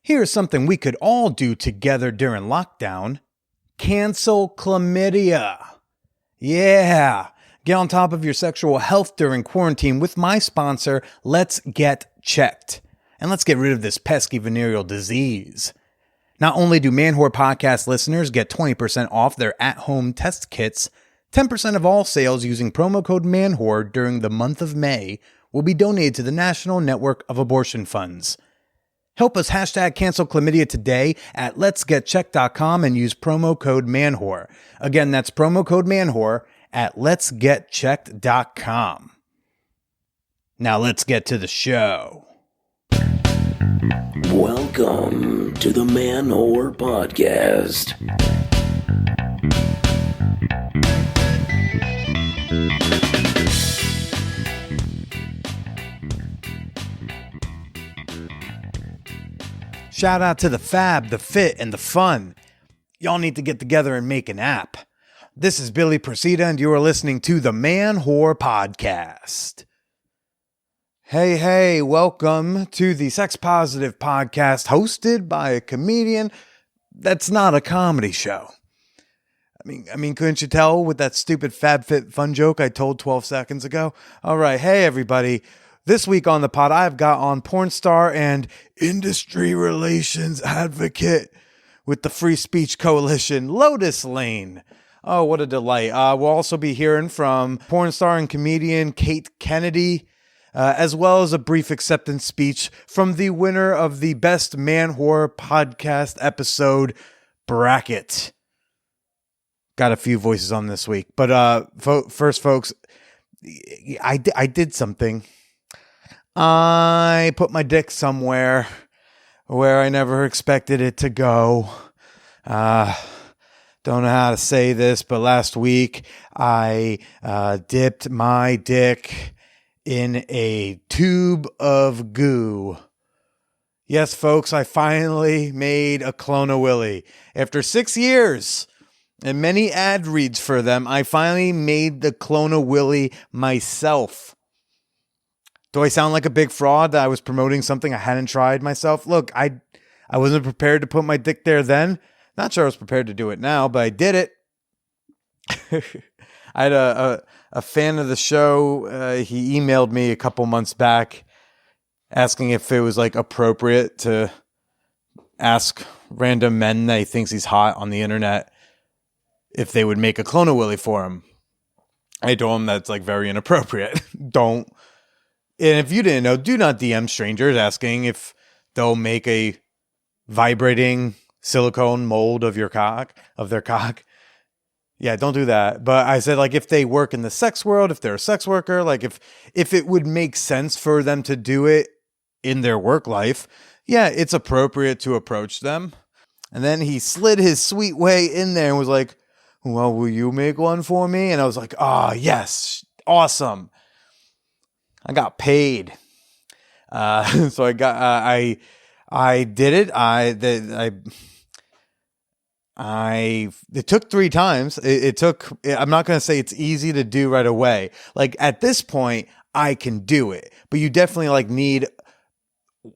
Here's something we could all do together during lockdown. Cancel chlamydia. Yeah. Get on top of your sexual health during quarantine with my sponsor, Let's Get Checked. And let's get rid of this pesky venereal disease. Not only do Man Whore Podcast listeners get 20% off their at-home test kits, 10% of all sales using promo code MANWHORE during the month of May will be donated to the National Network of Abortion Funds. Help us hashtag cancel chlamydia today at letsgetchecked.com and use promo code MANWHORE. Again, that's promo code MANWHORE at letsgetchecked.com. Now let's get to the show. Welcome to the Man Whore Podcast. Shout out to the fab, the fit, and the fun. Y'all need to get together and make an app. This is Billy Procida, and you are listening to the Man Whore Podcast. Hey, welcome to the Sex Positive Podcast hosted by a comedian that's not a comedy show. I mean, couldn't you tell with that stupid Fab Fit Fun joke I told 12 seconds ago? All right, hey everybody. This week on the pod, I've got on porn star and industry relations advocate with the Free Speech Coalition, Lotus Lain. Oh, what a delight. We'll also be hearing from porn star and comedian Kate Kennedy, as well as a brief acceptance speech from the winner of the Best Man Whore Podcast episode bracket. Got a few voices on this week. But first, folks, I did something. I put my dick somewhere where I never expected it to go. Don't know how to say this, but last week I dipped my dick in a tube of goo. Yes, folks, I finally made a Clone-A-Willy. After 6 years and many ad reads for them, I finally made the Clone-A-Willy myself. Do I sound like a big fraud that I was promoting something I hadn't tried myself? Look, I wasn't prepared to put my dick there then. Not sure I was prepared to do it now, but I did it. I had a fan of the show. He emailed me a couple months back asking if it was like appropriate to ask random men that he thinks he's hot on the internet if they would make a Clone-A-Willy for him. I told him that's like very inappropriate. Don't. And if you didn't know, do not DM strangers asking if they'll make a vibrating silicone mold of their cock. Yeah, don't do that. But I said, like, if they work in the sex world, if they're a sex worker, like if it would make sense for them to do it in their work life, yeah, it's appropriate to approach them. And then he slid his sweet way in there and was like, well, will you make one for me? And I was like, yes, awesome. I got paid. So I got, I did it. It took 3 times. It took, I'm not going to say it's easy to do right away. Like at this point I can do it, but you definitely like need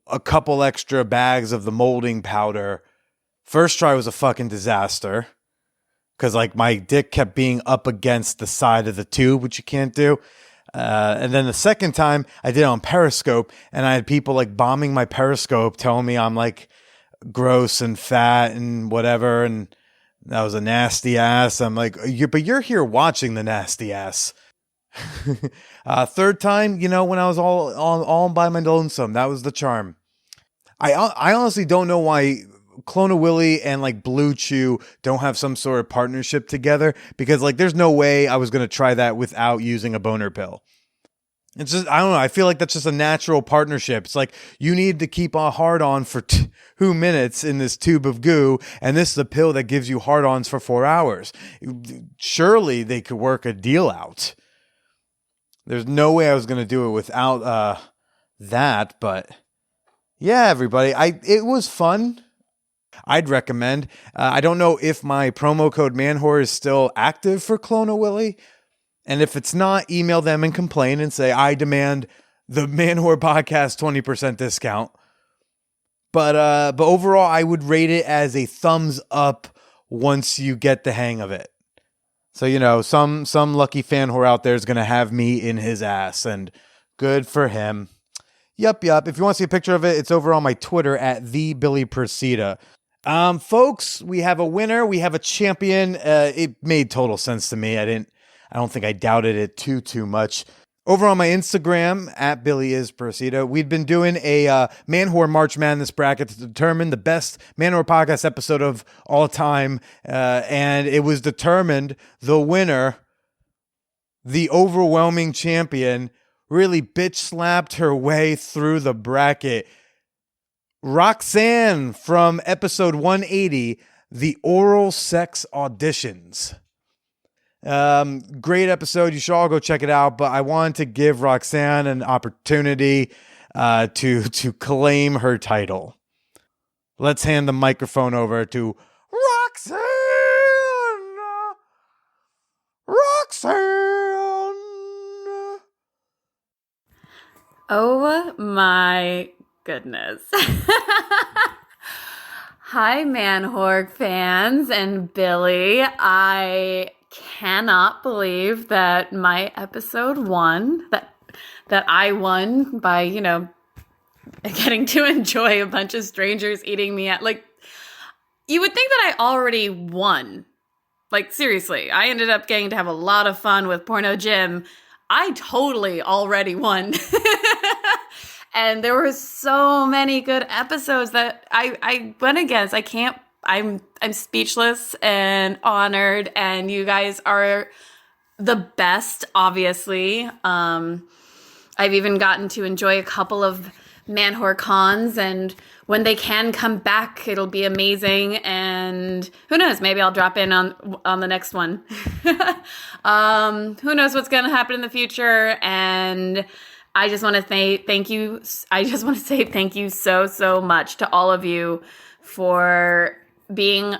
a couple extra bags of the molding powder. First try was a fucking disaster. 'Cause like my dick kept being up against the side of the tube, which you can't do. And then the second time I did it on Periscope, and I had people like bombing my Periscope telling me I'm like gross and fat and whatever. And that was a nasty ass. I'm like, but you're here watching the nasty ass. Third time, when I was all by my lonesome, that was the charm. I honestly don't know why Clone-A-Willy and like Blue Chew don't have some sort of partnership together, because like there's no way I was going to try that without using a boner pill. It's just, I don't know. I feel like that's just a natural partnership. It's like you need to keep a hard on for 2 minutes in this tube of goo, and this is a pill that gives you hard ons for 4 hours. Surely they could work a deal out. There's no way I was going to do it without that, but yeah, everybody, it was fun. I'd recommend. I don't know if my promo code MANWHORE is still active for Clone-A-Willy. And if it's not, email them and complain and say, I demand the Man Whore Podcast 20% discount. But overall, I would rate it as a thumbs up once you get the hang of it. So, some lucky fan whore out there is going to have me in his ass, and good for him. Yup. If you want to see a picture of it, it's over on my Twitter at @TheBillyPersida. Folks, we have a winner. We have a champion. It made total sense to me. I don't think I doubted it too much. Over on my Instagram at BillyIsPersida, we've been doing a Man Whore March Madness bracket to determine the best Man Whore podcast episode of all time. And it was determined the winner, the overwhelming champion, really bitch slapped her way through the bracket. Roxanne from episode 180, The Oral Sex Auditions. Great episode. You should all go check it out. But I wanted to give Roxanne an opportunity to claim her title. Let's hand the microphone over to Roxanne. Oh my goodness. Hi, Man-Horg fans and Billy. I cannot believe that my episode won, that I won by, getting to enjoy a bunch of strangers eating me out. Like, you would think that I already won. Like, seriously, I ended up getting to have a lot of fun with Porno Jim. I totally already won. And there were so many good episodes that I went against. I'm speechless and honored, and you guys are the best, obviously. I've even gotten to enjoy a couple of Man-Whore cons, and when they can come back, it'll be amazing. And who knows, maybe I'll drop in on the next one. Who knows what's going to happen in the future. And I just want to say thank you. I just want to say thank you so much to all of you for being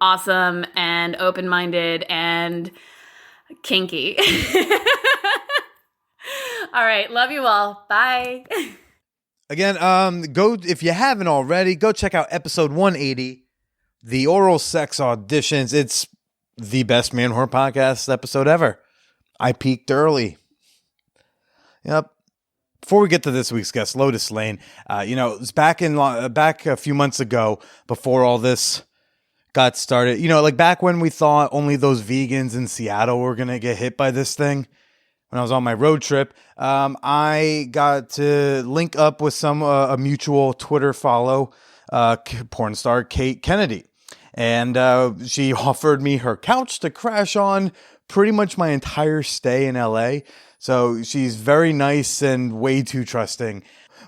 awesome and open-minded and kinky. All right. Love you all. Bye. Again, go if you haven't already, go check out episode 180, The Oral Sex Auditions. It's the best Man Whore podcast episode ever. I peaked early. Yep. Before we get to this week's guest, Lotus Lain, it was back a few months ago before all this got started. Like back when we thought only those vegans in Seattle were going to get hit by this thing. When I was on my road trip, I got to link up with a mutual Twitter follow, porn star Kate Kennedy. And she offered me her couch to crash on pretty much my entire stay in LA. So she's very nice and way too trusting.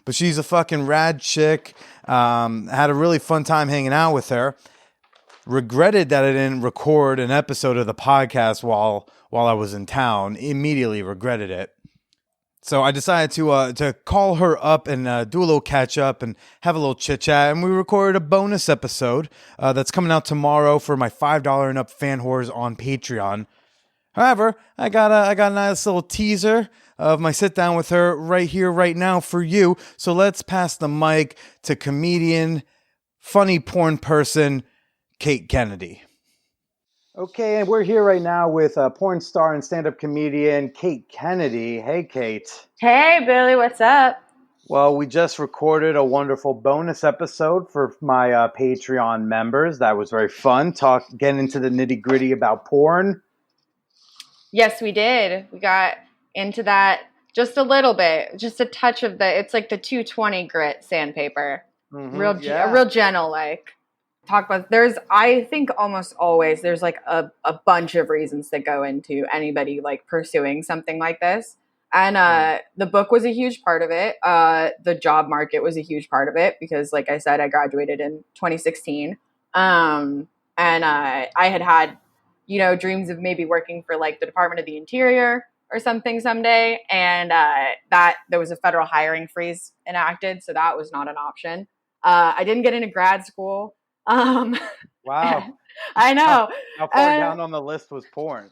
But she's a fucking rad chick. Had a really fun time hanging out with her. Regretted that I didn't record an episode of the podcast while I was in town. Immediately regretted it. So I decided to call her up and do a little catch up and have a little chit chat. And we recorded a bonus episode that's coming out tomorrow for my $5 and up fan whores on Patreon. However, I got a nice little teaser of my sit down with her right here, right now for you. So let's pass the mic to comedian, funny porn person, Kate Kennedy. Okay, and we're here right now with porn star and stand-up comedian Kate Kennedy. Hey, Kate. Hey, Billy, what's up? Well, we just recorded a wonderful bonus episode for my Patreon members. That was very fun. Getting into the nitty-gritty about porn. Yes, we did. We got into that just a little bit, just a touch of it's like the 220 grit sandpaper. Mm-hmm, Real gentle, like. Talk about I think almost always there's like a bunch of reasons that go into anybody like pursuing something like this. And the book was a huge part of it. The job market was a huge part of it because, like I said, I graduated in 2016. And I had dreams of maybe working for like the Department of the Interior or something someday. And that there was a federal hiring freeze enacted, so that was not an option. I didn't get into grad school. Wow. I know. How far down on the list was porn?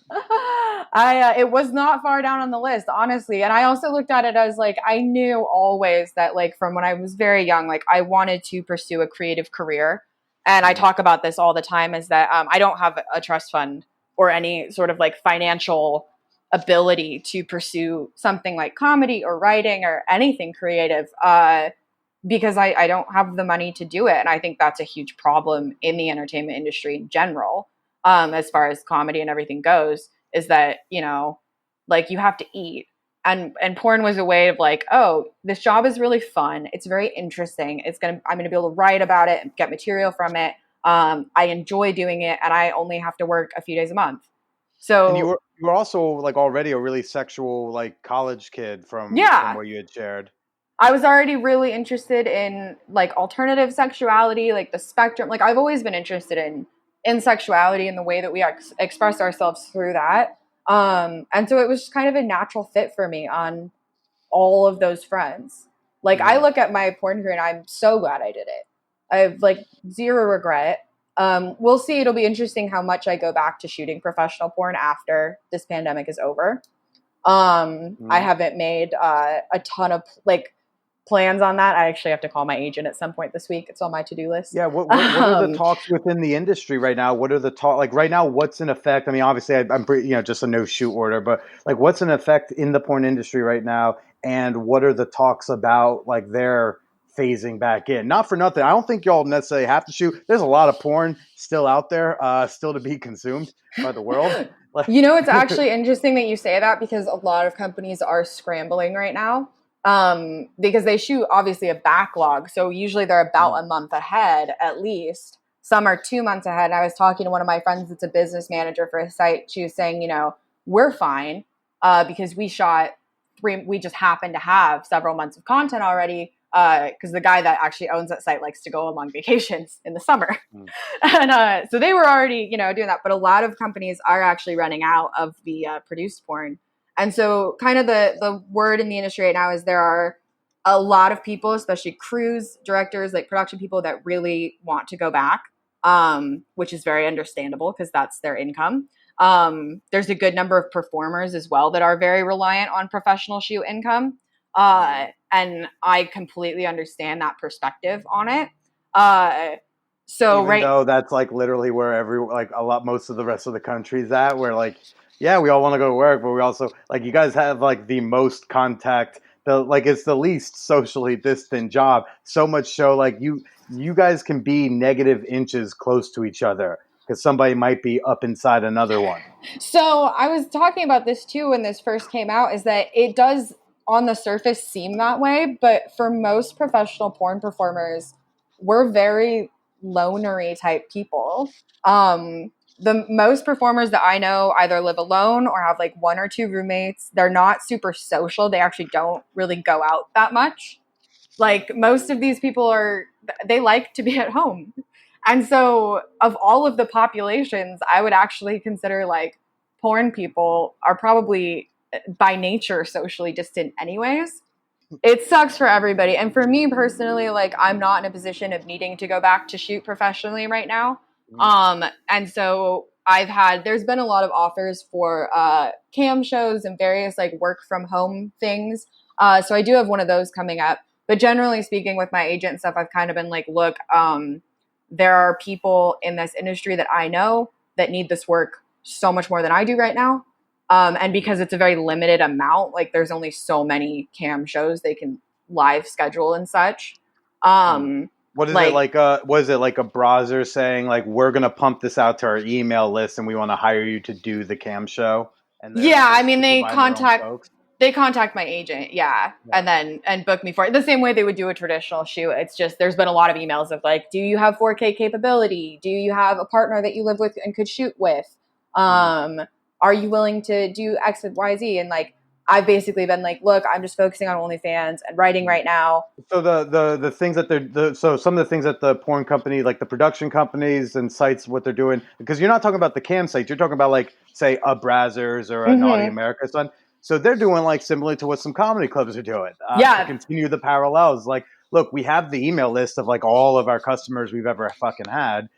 It was not far down on the list, honestly. And I also looked at it as like, I knew always that like from when I was very young, like I wanted to pursue a creative career. And I talk about this all the time is that I don't have a trust fund or any sort of like financial ability to pursue something like comedy or writing or anything creative because I don't have the money to do it. And I think that's a huge problem in the entertainment industry in general, as far as comedy and everything goes, is that, you know, like you have to eat. And porn was a way of like, oh, this job is really fun. It's very interesting. I'm gonna be able to write about it and get material from it. I enjoy doing it, and I only have to work a few days a month. So And you were also like already a really sexual like college kid from yeah, what you had shared. I was already really interested in like alternative sexuality, like the spectrum. Like I've always been interested in sexuality and the way that we express ourselves through that. And so it was just kind of a natural fit for me on all of those fronts. Like I look at my porn career and I'm so glad I did it. I have like zero regret. We'll see. It'll be interesting how much I go back to shooting professional porn after this pandemic is over. I haven't made a ton of like plans on that. I actually have to call my agent at some point this week. It's on my to-do list. Yeah, what are the talks within the industry right now? What are the talk like right now? What's in effect? I mean, obviously, I'm pretty, just a no shoot order, but like, what's in effect in the porn industry right now? And what are the talks about like their phasing back in? Not for nothing, I don't think y'all necessarily have to shoot. There's a lot of porn still out there, still to be consumed by the world. Like, You know, it's actually interesting that you say that because a lot of companies are scrambling right now because they shoot obviously a backlog. So usually they're about a month ahead at least. Some are 2 months ahead. And I was talking to one of my friends that's a business manager for a site. She was saying, you know, we're fine because we just happened to have several months of content already because the guy that actually owns that site likes to go on long vacations in the summer. And so they were already, you know, doing that. But a lot of companies are actually running out of the produced porn. And so kind of the word in the industry right now is there are a lot of people, especially crews, directors, like production people that really want to go back, which is very understandable because that's their income. There's a good number of performers as well that are very reliant on professional shoot income. And I completely understand that perspective on it. Even though that's like literally where most of the rest of the country's at, where like, yeah, we all want to go to work, but we also like you guys have like the most contact, it's the least socially distant job. So much so like you guys can be negative inches close to each other because somebody might be up inside another one. So I was talking about this too when this first came out, is that it does on the surface seem that way, but for most professional porn performers, we're very lonery type people. The most performers that I know either live alone or have like one or two roommates. They're not super social. They actually don't really go out that much. Like most of these people they like to be at home. And so of all of the populations, I would actually consider like porn people are probably by nature socially distant anyways. It sucks for everybody. And for me personally, like I'm not in a position of needing to go back to shoot professionally right now. And so there's been a lot of offers for cam shows and various like work from home things. So I do have one of those coming up. But generally speaking, with my agent and stuff, I've kind of been like, look, there are people in this industry that I know that need this work so much more than I do right now. And because it's a very limited amount, like there's only so many cam shows they can live schedule and such. What is it like? Was it like a browser saying like we're gonna pump this out to our email list and we want to hire you to do the cam show? And yeah, I mean they contact my agent, yeah, and book me for it the same way they would do a traditional shoot. It's just there's been a lot of emails of like, do you have 4K capability? Do you have a partner that you live with and could shoot with? Are you willing to do X and YZ? And like I've basically been like, look, I'm just focusing on OnlyFans and writing right now. So the things that so some of the things that the porn company, like the production companies and sites, what they're doing, because you're not talking about the cam sites, you're talking about like say a Brazzers or a Naughty America son. So they're doing like similar to what some comedy clubs are doing. To continue the parallels. Like, look, we have the email list of like all of our customers we've ever fucking had.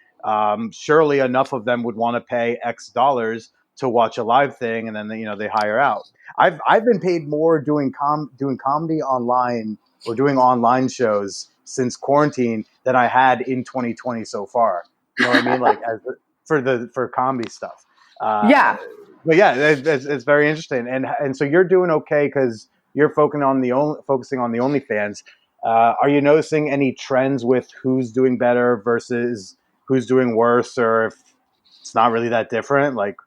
Surely enough of them would want to pay X dollars to watch a live thing, and then they hire out. I've been paid more doing comedy online or doing online shows since quarantine than I had in 2020 so far. You know what I mean? Like for comedy stuff. Yeah. But yeah, it's very interesting, and so you're doing okay because you're focusing on the OnlyFans. Are you noticing any trends with who's doing better versus who's doing worse, or if it's not really that different? Like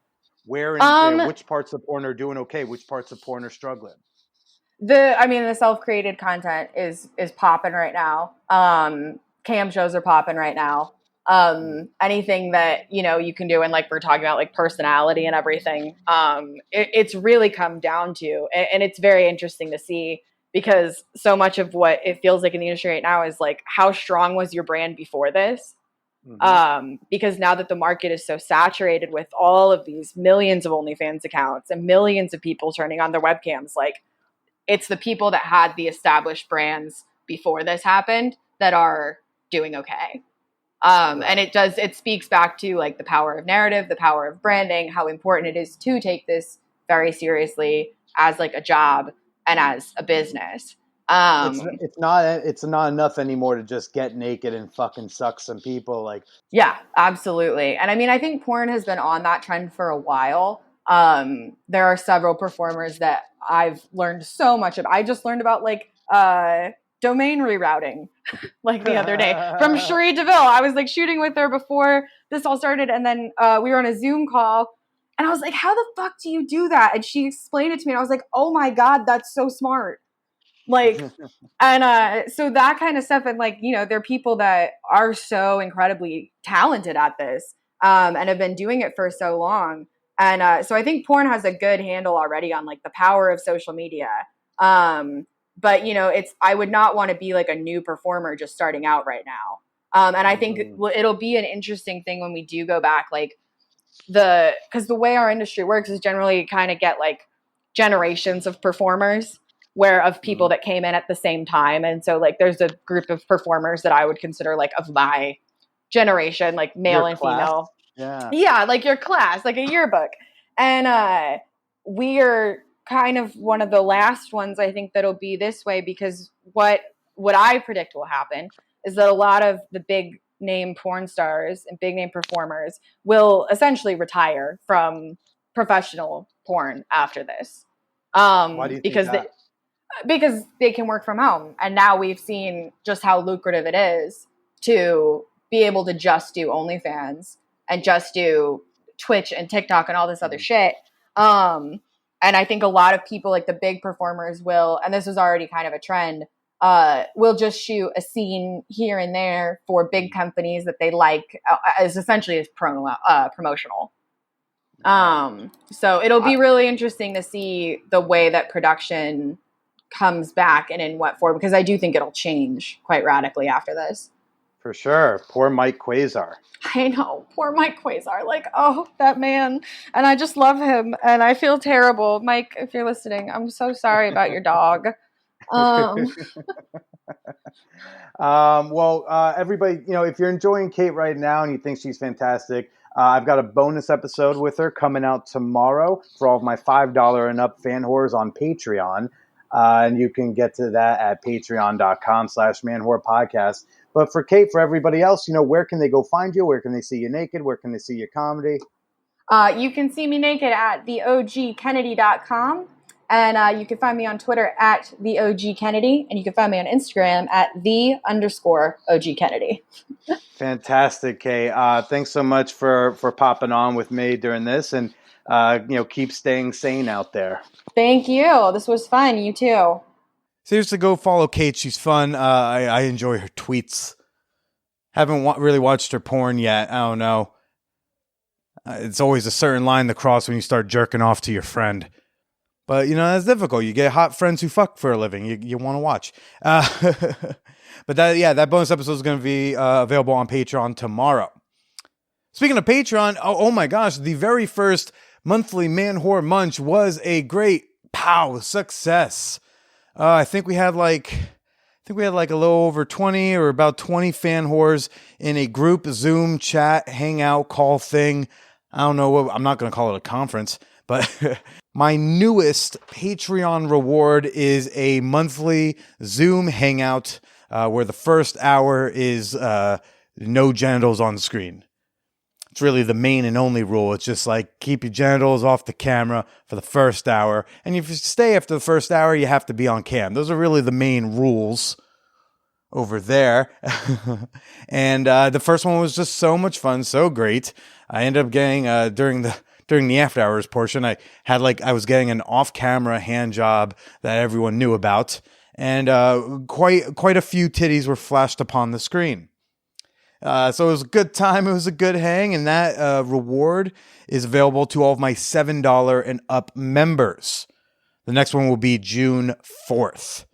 which parts of porn are doing okay, which parts of porn are struggling? The self-created content is popping right now. Cam shows are popping right now. Anything that you can do, and like we're talking about, like personality and everything. It's really come down to, and it's very interesting to see, because so much of what it feels like in the industry right now is like, how strong was your brand before this? Because now that the market is so saturated with all of these millions of OnlyFans accounts and millions of people turning on their webcams, like, it's the people that had the established brands before this happened that are doing okay. And it speaks back to like the power of narrative, the power of branding, how important it is to take this very seriously as like a job and as a business. It's not enough anymore to just get naked and fucking suck some people. Like, yeah, absolutely. And I mean, I think porn has been on that trend for a while. There are several performers that I've learned so much of. I just learned about like domain rerouting like the other day from Cherie DeVille. I was like shooting with her before this all started, and then we were on a Zoom call, and I was like, how the fuck do you do that? And she explained it to me, and I was like, oh my God, that's so smart. Like, and so that kind of stuff. And like, there are people that are so incredibly talented at this, and have been doing it for so long. And so I think porn has a good handle already on like the power of social media. But I would not want to be like a new performer just starting out right now. And I think it'll be an interesting thing when we do go back, like because the way our industry works is generally kind of get like generations of performers of people that came in at the same time. And so like, there's a group of performers that I would consider like of my generation, like male and female. Yeah, like your class, like a yearbook. And we are kind of one of the last ones, I think, that'll be this way, because what I predict will happen is that a lot of the big name porn stars and big name performers will essentially retire from professional porn after this. Why do you think that? Because they can work from home. And now we've seen just how lucrative it is to be able to just do OnlyFans and just do Twitch and TikTok and all this other shit. And I think a lot of people, like the big performers, will, and this is already kind of a trend, will just shoot a scene here and there for big companies that they like, as essentially as promotional. So it'll be really interesting to see the way that production comes back and in what form, because I do think it'll change quite radically after this. For sure. Poor Mike Quasar. I know. Poor Mike Quasar. Like, oh, that man. And I just love him. And I feel terrible. Mike, if you're listening, I'm so sorry about your dog. Everybody, if you're enjoying Kate right now and you think she's fantastic, I've got a bonus episode with her coming out tomorrow for all of my $5 and up fan whores on Patreon. And you can get to that at patreon.com/manwhorepodcast. But for Kate, for everybody else, where can they go find you? Where can they see you naked? Where can they see your comedy? You can see me naked at theogkennedy.com. And you can find me on Twitter at theogkennedy. And you can find me on Instagram at _OG Kennedy. Fantastic, Kate. Thanks so much for popping on with me during this. And, keep staying sane out there. Thank you. This was fun. You too. Seriously, go follow Kate. She's fun. I enjoy her tweets. Haven't really watched her porn yet. I don't know. It's always a certain line to cross when you start jerking off to your friend. But, that's difficult. You get hot friends who fuck for a living. You want to watch. But that bonus episode is going to be available on Patreon tomorrow. Speaking of Patreon, oh my gosh, the very first monthly Man Whore Munch was a great success. I think we had like a little over 20 or about 20 fan whores in a group Zoom chat hangout call thing. I don't know what, I'm not going to call it a conference, but my newest Patreon reward is a monthly Zoom hangout where the first hour is no genitals on screen. It's really the main and only rule. It's just like keep your genitals off the camera for the first hour. And if you stay after the first hour, you have to be on cam. Those are really the main rules over there. And the first one was just so much fun, so great. I ended up getting during the after hours portion, I was getting an off-camera hand job that everyone knew about. And quite a few titties were flashed upon the screen. So it was a good time. It was a good hang. And that reward is available to all of my $7 and up members. The next one will be June 4th.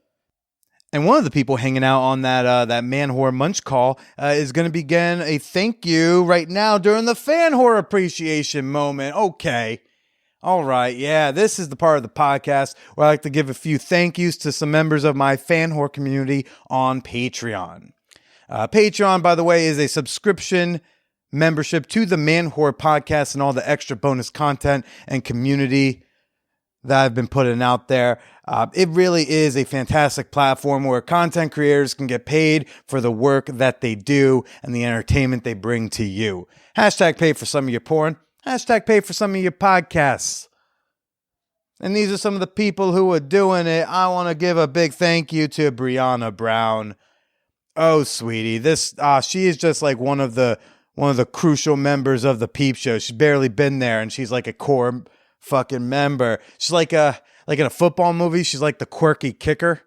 And one of the people hanging out on that Man Whore Munch call is going to begin a thank you right now during the Fan Whore Appreciation moment. Okay. All right. Yeah, this is the part of the podcast where I like to give a few thank yous to some members of my Fan Whore community on Patreon. Patreon, by the way, is a subscription membership to the Man Whore podcast and all the extra bonus content and community that I've been putting out there. It really is a fantastic platform where content creators can get paid for the work that they do and the entertainment they bring to you. Hashtag pay for some of your porn. Hashtag pay for some of your podcasts. And these are some of the people who are doing it. I want to give a big thank you to Brianna Brown. Oh, sweetie, she is just like one of the crucial members of the Peep Show. She's barely been there, and she's like a core fucking member. She's like in a football movie. She's like the quirky kicker.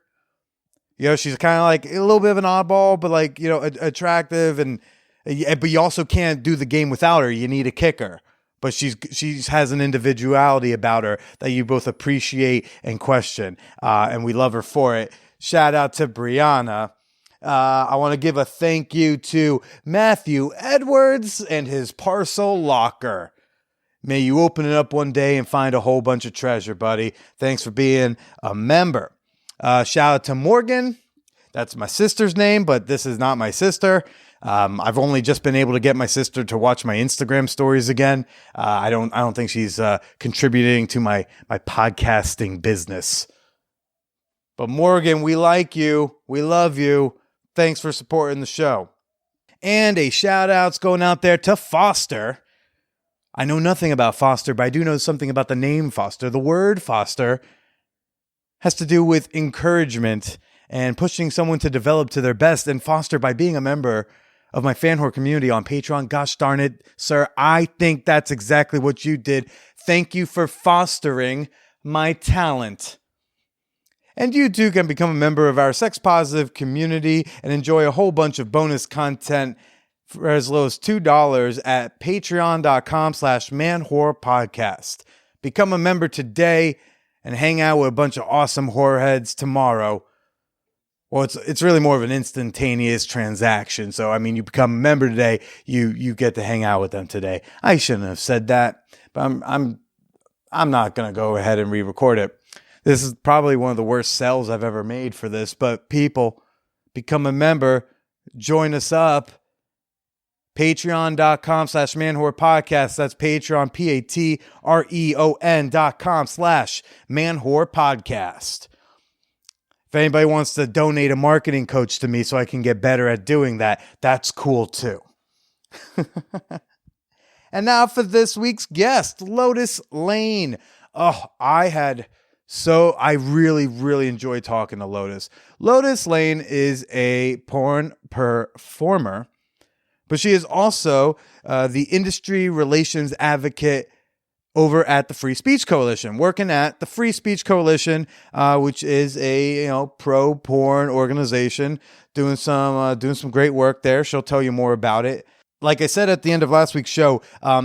You know, she's kind of like a little bit of an oddball, but like, you know, attractive, but you also can't do the game without her. You need a kicker. But she has an individuality about her that you both appreciate and question, and we love her for it. Shout out to Brianna. I want to give a thank you to Matthew Edwards and his parcel locker. May you open it up one day and find a whole bunch of treasure, buddy. Thanks for being a member. Shout out to Morgan. That's my sister's name, but this is not my sister. I've only just been able to get my sister to watch my Instagram stories again. I don't think she's contributing to my podcasting business. But Morgan, we like you. We love you. Thanks for supporting the show. And a shout out's going out there to Foster. I know nothing about Foster, but I do know something about the name Foster. The word Foster has to do with encouragement and pushing someone to develop to their best. And Foster, by being a member of my Fan Whore community on Patreon, gosh darn it, sir, I think that's exactly what you did. Thank you for fostering my talent. And you too can become a member of our sex positive community and enjoy a whole bunch of bonus content for as low as $2 at patreon.com/manwhorepodcast. Become a member today and hang out with a bunch of awesome whoreheads tomorrow. Well, it's really more of an instantaneous transaction. So, I mean, you become a member today, you get to hang out with them today. I shouldn't have said that, but I'm not going to go ahead and re-record it. This is probably one of the worst sells I've ever made for this, but people, become a member, join us up. Patreon.com/manwhorepodcast. That's Patreon, patreon.com/manwhorepodcast. If anybody wants to donate a marketing coach to me so I can get better at doing that, that's cool too. And now for this week's guest, Lotus Lain. Oh, I really, really enjoyed talking to Lotus. Lotus Lain is a porn performer, but she is also the industry relations advocate over at the Free Speech Coalition, working at the Free Speech Coalition, which is a pro porn organization doing some great work there. She'll tell you more about it. Like I said at the end of last week's show,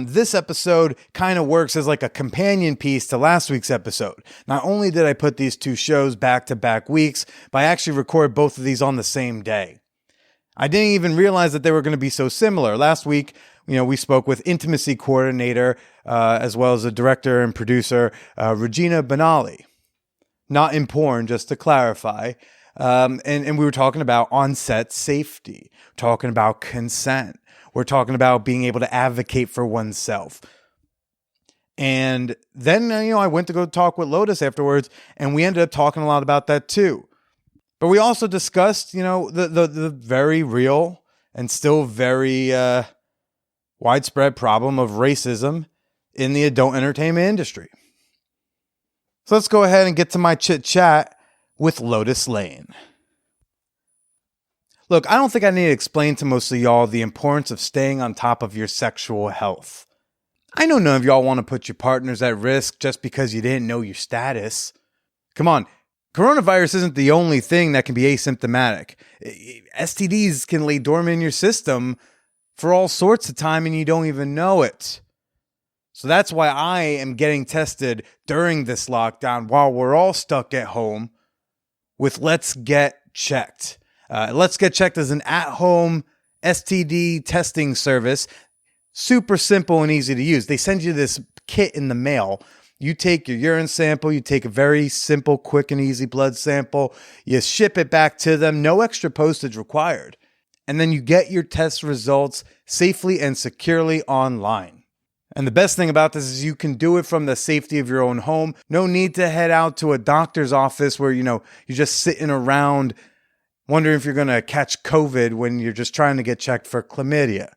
this episode kind of works as like a companion piece to last week's episode. Not only did I put these two shows back-to-back weeks, but I actually recorded both of these on the same day. I didn't even realize that they were going to be so similar. Last week, we spoke with intimacy coordinator, as well as the director and producer, Regina Benali. Not in porn, just to clarify. And we were talking about on-set safety, talking about consent. We're talking about being able to advocate for oneself. And then, I went to go talk with Lotus afterwards, and we ended up talking a lot about that too. But we also discussed, the very real and still very widespread problem of racism in the adult entertainment industry. So let's go ahead and get to my chit chat with Lotus Lain. Look, I don't think I need to explain to most of y'all the importance of staying on top of your sexual health. I know none of y'all want to put your partners at risk just because you didn't know your status. Come on, coronavirus isn't the only thing that can be asymptomatic. STDs can lay dormant in your system for all sorts of time and you don't even know it. So that's why I am getting tested during this lockdown while we're all stuck at home with Let's Get Checked. Let's Get Checked is an at-home STD testing service. Super simple and easy to use. They send you this kit in the mail. You take your urine sample, you take a very simple, quick, and easy blood sample, you ship it back to them, no extra postage required. And then you get your test results safely and securely online. And the best thing about this is you can do it from the safety of your own home. No need to head out to a doctor's office where, you're just sitting around wondering if you're going to catch COVID when you're just trying to get checked for chlamydia.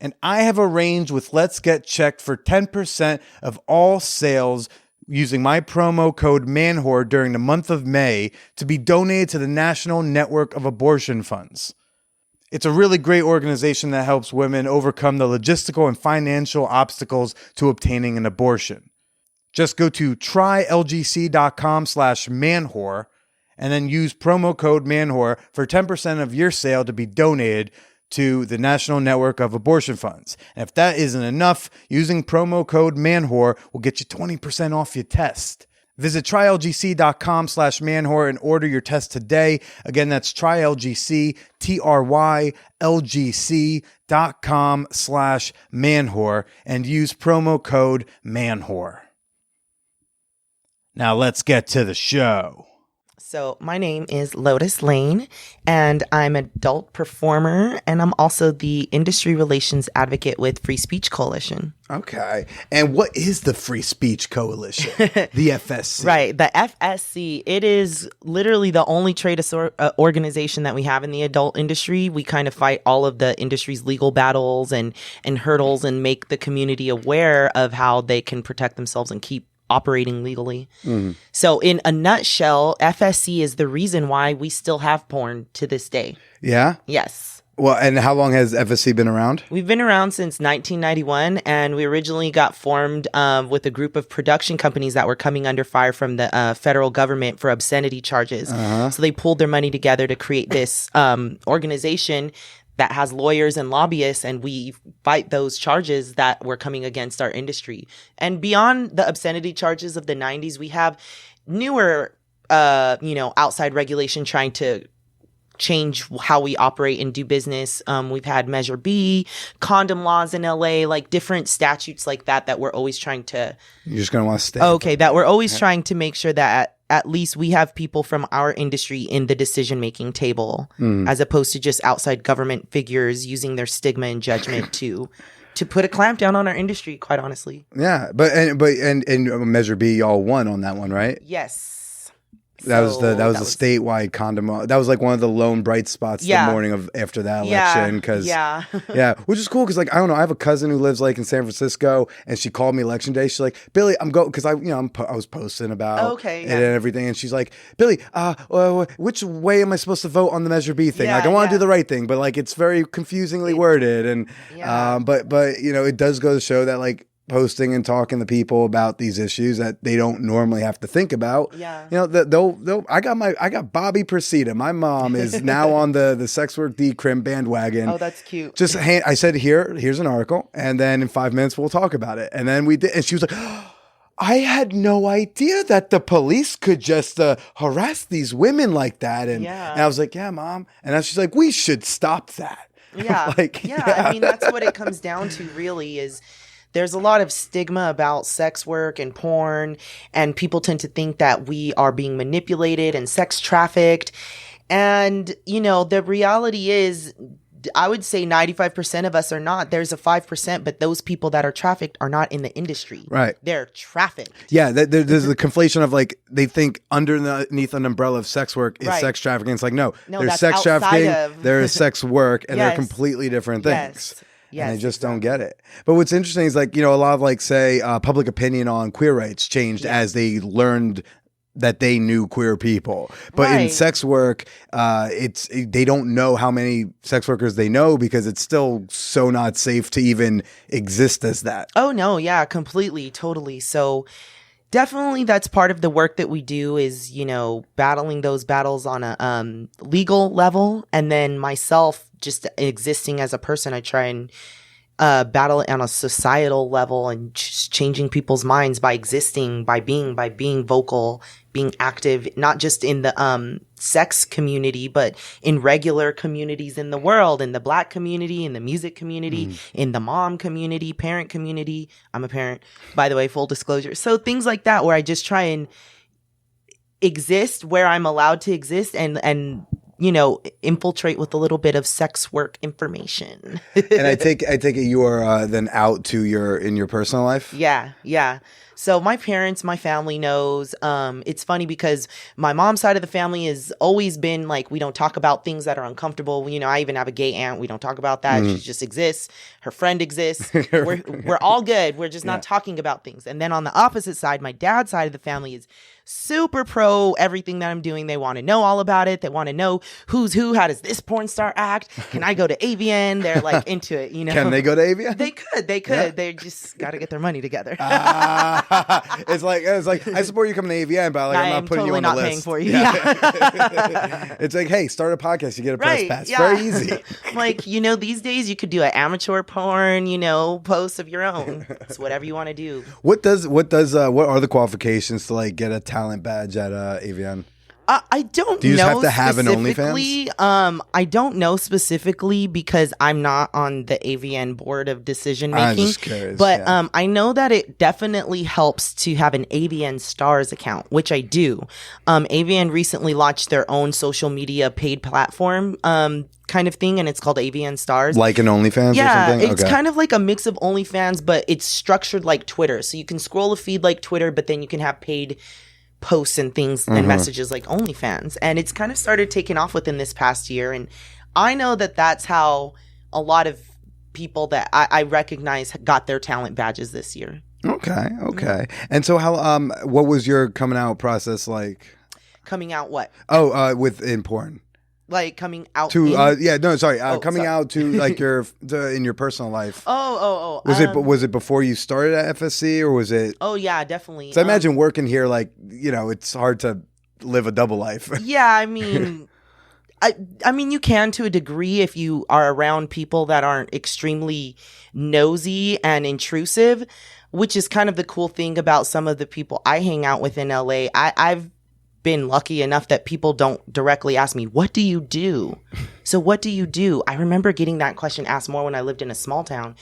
And I have arranged with Let's Get Checked for 10% of all sales using my promo code MANWHORE during the month of May to be donated to the National Network of Abortion Funds. It's a really great organization that helps women overcome the logistical and financial obstacles to obtaining an abortion. Just go to trylgc.com/manwhore and then use promo code MANWHORE for 10% of your sale to be donated to the National Network of Abortion Funds. And if that isn't enough, using promo code MANWHORE will get you 20% off your test. Visit trylgc.com/manwhore and order your test today. Again, that's trylgc, trylgc.com/manwhore and use promo code MANWHORE. Now let's get to the show. So my name is Lotus Lain, and I'm an adult performer, and I'm also the industry relations advocate with Free Speech Coalition. Okay. And what is the Free Speech Coalition? The FSC. Right. The FSC, it is literally the only trade organization that we have in the adult industry. We kind of fight all of the industry's legal battles and hurdles and make the community aware of how they can protect themselves and keep operating legally. So in a nutshell, FSC is the reason why we still have porn to this day. Yeah? Yes. Well, and how long has FSC been around? We've been around since 1991, and we originally got formed with a group of production companies that were coming under fire from the federal government for obscenity charges. So they pulled their money together to create this organization that has lawyers and lobbyists, and we fight those charges that were coming against our industry. And beyond the obscenity charges of the 90s, we have newer, outside regulation trying to change how we operate and do business. We've had Measure B, condom laws in LA, like different statutes like that we're always trying to... You're just going to want to stay. Okay, that we're always trying to make sure that at least we have people from our industry in the decision-making table, as opposed to just outside government figures using their stigma and judgment to put a clamp down on our industry, quite honestly. Yeah, but Measure B, y'all won on that one, right? Yes. That was the statewide condom. That was like one of the lone bright spots the morning of after that election. Which is cool because I don't know. I have a cousin who lives like in San Francisco, and she called me election day. She's like, Billy, I'm going because I was posting about it and everything, and she's like, Billy, which way am I supposed to vote on the Measure B thing? I want to do the right thing, but it's very confusingly worded, and but it does go to show that posting and talking to people about these issues that they don't normally have to think about. Yeah. I got Bobby Persida. My mom is now on the sex work decrim bandwagon. Oh, that's cute. I said, here's an article, and then in 5 minutes we'll talk about it. And then we did, and she was like, I had no idea that the police could just harass these women like that. And I was like, yeah, Mom. And then she's like, we should stop that. Yeah. I mean, that's what it comes down to really is there's a lot of stigma about sex work and porn, and people tend to think that we are being manipulated and sex trafficked. And, the reality is I would say 95% of us are not. There's a 5%, but those people that are trafficked are not in the industry. Right. They're trafficked. Yeah, there's the conflation of like they think underneath an umbrella of sex work is Right. sex trafficking. It's like no, there's that's sex outside trafficking, of- there is sex work, and they're Yes. completely different things. Yes. And they just don't get it. But what's interesting is like, you know, a lot of like say public opinion on queer rights changed as they learned that they knew queer people. But in Right. sex work, they don't know how many sex workers they know because it's still so not safe to even exist as that. Oh no, yeah, completely, totally. So definitely that's part of the work that we do is, you know, battling those battles on a legal level. And then myself just existing as a person, I try and battle it on a societal level and changing people's minds by existing, by being vocal, being active, not just in the sex community, but in regular communities in the world, in the Black community, in the music community, in the mom community, parent community. I'm a parent, by the way, full disclosure. So things like that where I just try and exist where I'm allowed to exist and you know, infiltrate with a little bit of sex work information. And I take it you are then out to in your personal life? Yeah. So my parents, my family knows. It's funny because my mom's side of the family has always been like, we don't talk about things that are uncomfortable. You know, I even have a gay aunt. We don't talk about that. She just exists. Her friend exists. We're all good. We're just not talking about things. And then on the opposite side, my dad's side of the family is super pro everything that I'm doing. They want to know all about it. They want to know who's who. How does this porn star act? Can I go to AVN? They're like into it, you know. Can they go to AVN? They could. Yeah. They just got to get their money together. It's like I support you coming to AVN, but like, I'm not putting totally you on the not list. paying for you. Yeah. It's like, hey, start a podcast, you get a press Right, pass. yeah. Very easy. Like, you know, these days you could do an amateur porn, you know, post of your own. It's whatever you want to do. What are the qualifications to like get a talent badge at AVN? I don't know. Do you just have to have an specifically. I don't know specifically because I'm not on the AVN board of decision making. I'm just curious. But yeah. I know that it definitely helps to have an AVN Stars account, which I do. AVN recently launched their own social media paid platform kind of thing, and it's called AVN Stars. Like an OnlyFans or something? It's kind of like a mix of OnlyFans, but it's structured like Twitter. So you can scroll a feed like Twitter, but then you can have paid posts and things and messages like OnlyFans. And it's kind of started taking off within this past year. And I know that that's how a lot of people that I recognize got their talent badges this year. Okay. And so how what was your coming out process like? Coming out what? Within porn. Like coming out To in- coming out to like in your personal life. Was it before you started at FSC or was it? Oh yeah, definitely. So I imagine working here, like, you know, it's hard to live a double life. Yeah, I mean, I mean, you can to a degree if you are around people that aren't extremely nosy and intrusive, which is kind of the cool thing about some of the people I hang out with in LA. I've been lucky enough that people don't directly ask me, what do you do? So what do you do? I remember getting that question asked more when I lived in a small town.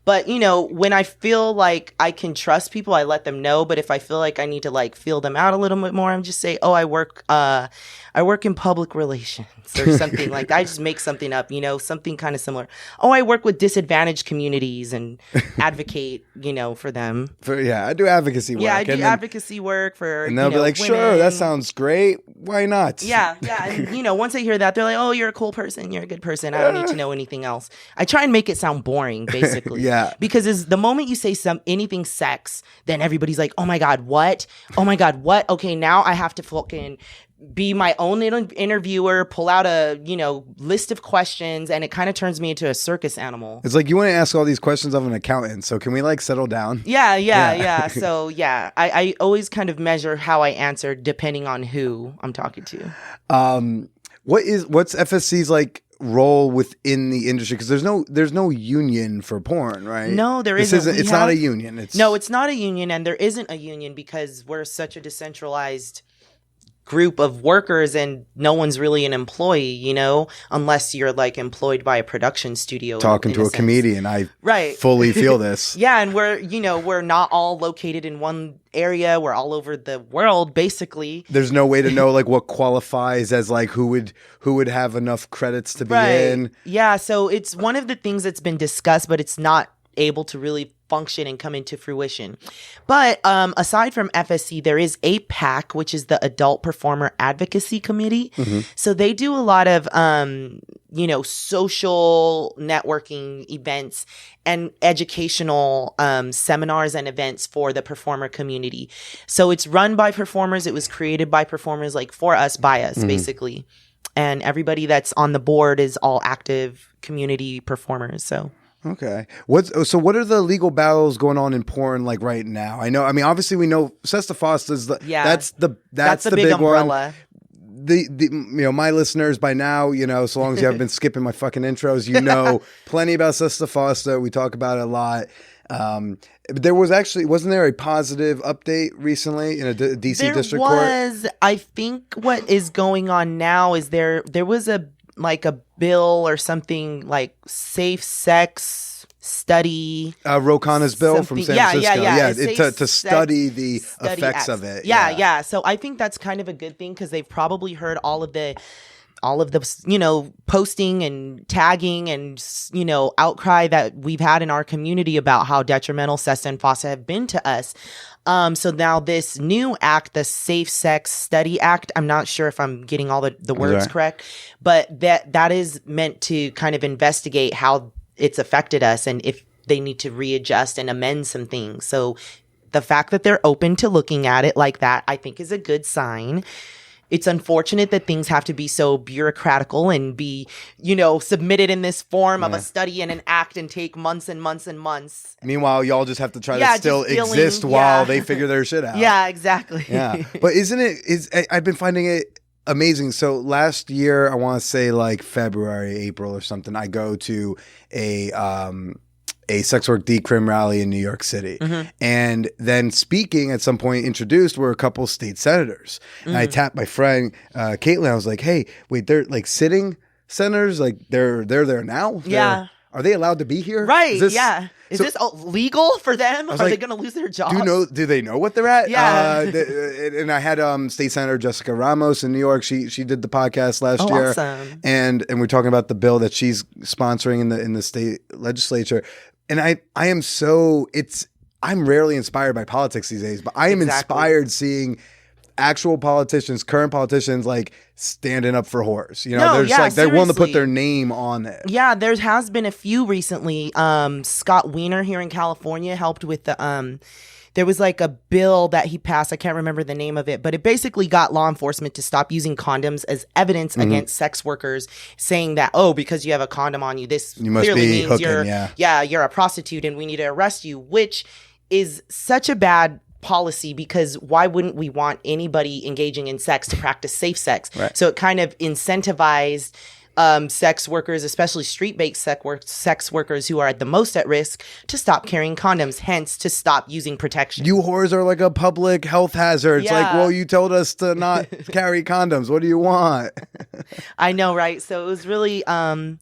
But, you know, when I feel like I can trust people, I let them know. But if I feel like I need to like feel them out a little bit more, I'm just say, oh, I work in public relations or something like that. I just make something up, you know, something kind of similar. Oh, I work with disadvantaged communities and advocate, you know, for them. I do advocacy work. Yeah, I do advocacy work for, and they'll be like, women. sure, that sounds great. Why not? Yeah. And, you know, once I hear that, they're like, oh, you're a cool person. You're a good person. I don't need to know anything else. I try and make it sound boring, basically. Yeah. Because the moment you say anything sex, then everybody's like, oh my God, what? Okay, now I have to fucking be my own interviewer, pull out a, you know, list of questions, and it kind of turns me into a circus animal. It's like you want to ask all these questions of an accountant, so can we like settle down? Yeah. So yeah, I always kind of measure how I answer depending on who I'm talking to. What's FSC's like role within the industry? Because there's no union for porn, right? No, there isn't. It's not a union. No, it's not a union, and there isn't a union because we're such a decentralized group of workers and no one's really an employee, you know, unless you're like employed by a production studio. Talking to a comedian, I fully feel this. Yeah, and we're not all located in one area. We're all over the world, basically. There's no way to know like what qualifies as like who would have enough credits to be in. Yeah, so it's one of the things that's been discussed, but it's not able to really function and come into fruition. But aside from FSC, there is APAC, which is the Adult Performer Advocacy Committee. So they do a lot of social networking events and educational seminars and events for the performer community. So it's run by performers. It was created by performers, like for us, by us, basically. And everybody that's on the board is all active community performers. So. Okay. What are the legal battles going on in porn like right now? I mean, obviously we know Sesta Fosta's that's the big umbrella. One. My listeners by now, so long as you haven't been skipping my fucking intros, plenty about Sesta Fosta. We talk about it a lot. There wasn't there a positive update recently in a DC district court? I think what is going on now is there was a bill or something like safe sex study. Ro Khanna's bill from San Francisco. Yeah. To study the effects of it. Yeah. So I think that's kind of a good thing because they've probably heard all of the posting and tagging and, outcry that we've had in our community about how detrimental Sesta and Fosta have been to us. So now this new act, the Safe Sex Study Act, I'm not sure if I'm getting all the words correct, but that is meant to kind of investigate how it's affected us and if they need to readjust and amend some things. So the fact that they're open to looking at it like that, I think is a good sign. It's unfortunate that things have to be so bureaucratical and be, submitted in this form of a study and an act and take months and months and months. Meanwhile, y'all just have to try to still exist while they figure their shit out. Yeah, exactly. Yeah. But I've been finding it amazing. So last year, I want to say like February, April or something, I go to a sex work decrim rally in New York City. And then speaking at some point introduced were a couple state senators. And I tapped my friend, Caitlin. I was like, hey, wait, they're like sitting senators? Like they're there now? Are they allowed to be here? Right. Is this legal for them? Are they going to lose their jobs? Do they know what they're at? Yeah. And I had State Senator Jessica Ramos in New York. She did the podcast last year. Awesome. And we're talking about the bill that she's sponsoring in the state legislature. And I'm rarely inspired by politics these days, but I am inspired seeing actual politicians, current politicians, like standing up for whores. They're willing to put their name on it. Yeah, there has been a few recently. Scott Wiener here in California helped with the there was like a bill that he passed. I can't remember the name of it, but it basically got law enforcement to stop using condoms as evidence against sex workers, saying that, because you have a condom on you, this you must clearly be means hooking, you're a prostitute and we need to arrest you, which is such a bad policy because why wouldn't we want anybody engaging in sex to practice safe sex? Right. So it kind of incentivized sex workers, especially street-based sex workers who are at the most at risk, to stop carrying condoms, hence to stop using protection. You whores are like a public health hazard. It's like, well, you told us to not carry condoms. What do you want? I know, right? So it was really a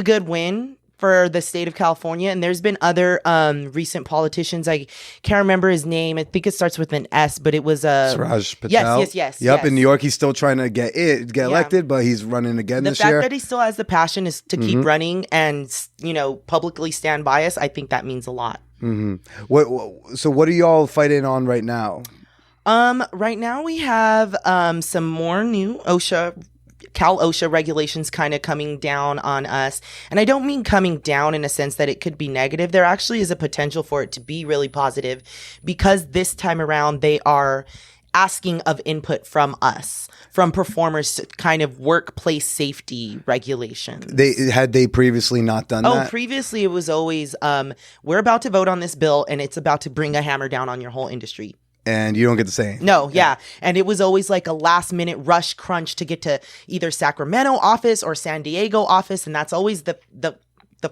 good win for the state of California. And there's been other recent politicians. I can't remember his name. I think it starts with an S, but it was Suraj Patel. Yes. Yep, in New York, he's still trying to get elected, but he's running again this year. The fact that he still has the passion is to keep running and, publicly stand by us, I think that means a lot. So what are y'all fighting on right now? Right now we have some more new Cal OSHA regulations kind of coming down on us. And I don't mean coming down in a sense that it could be negative. There actually is a potential for it to be really positive because this time around they are asking of input from us, from performers, to kind of workplace safety regulations. They previously not done that? Previously it was always, we're about to vote on this bill and it's about to bring a hammer down on your whole industry. And you don't get to say anything. No, yeah. And it was always like a last minute rush crunch to get to either Sacramento office or San Diego office. And that's always the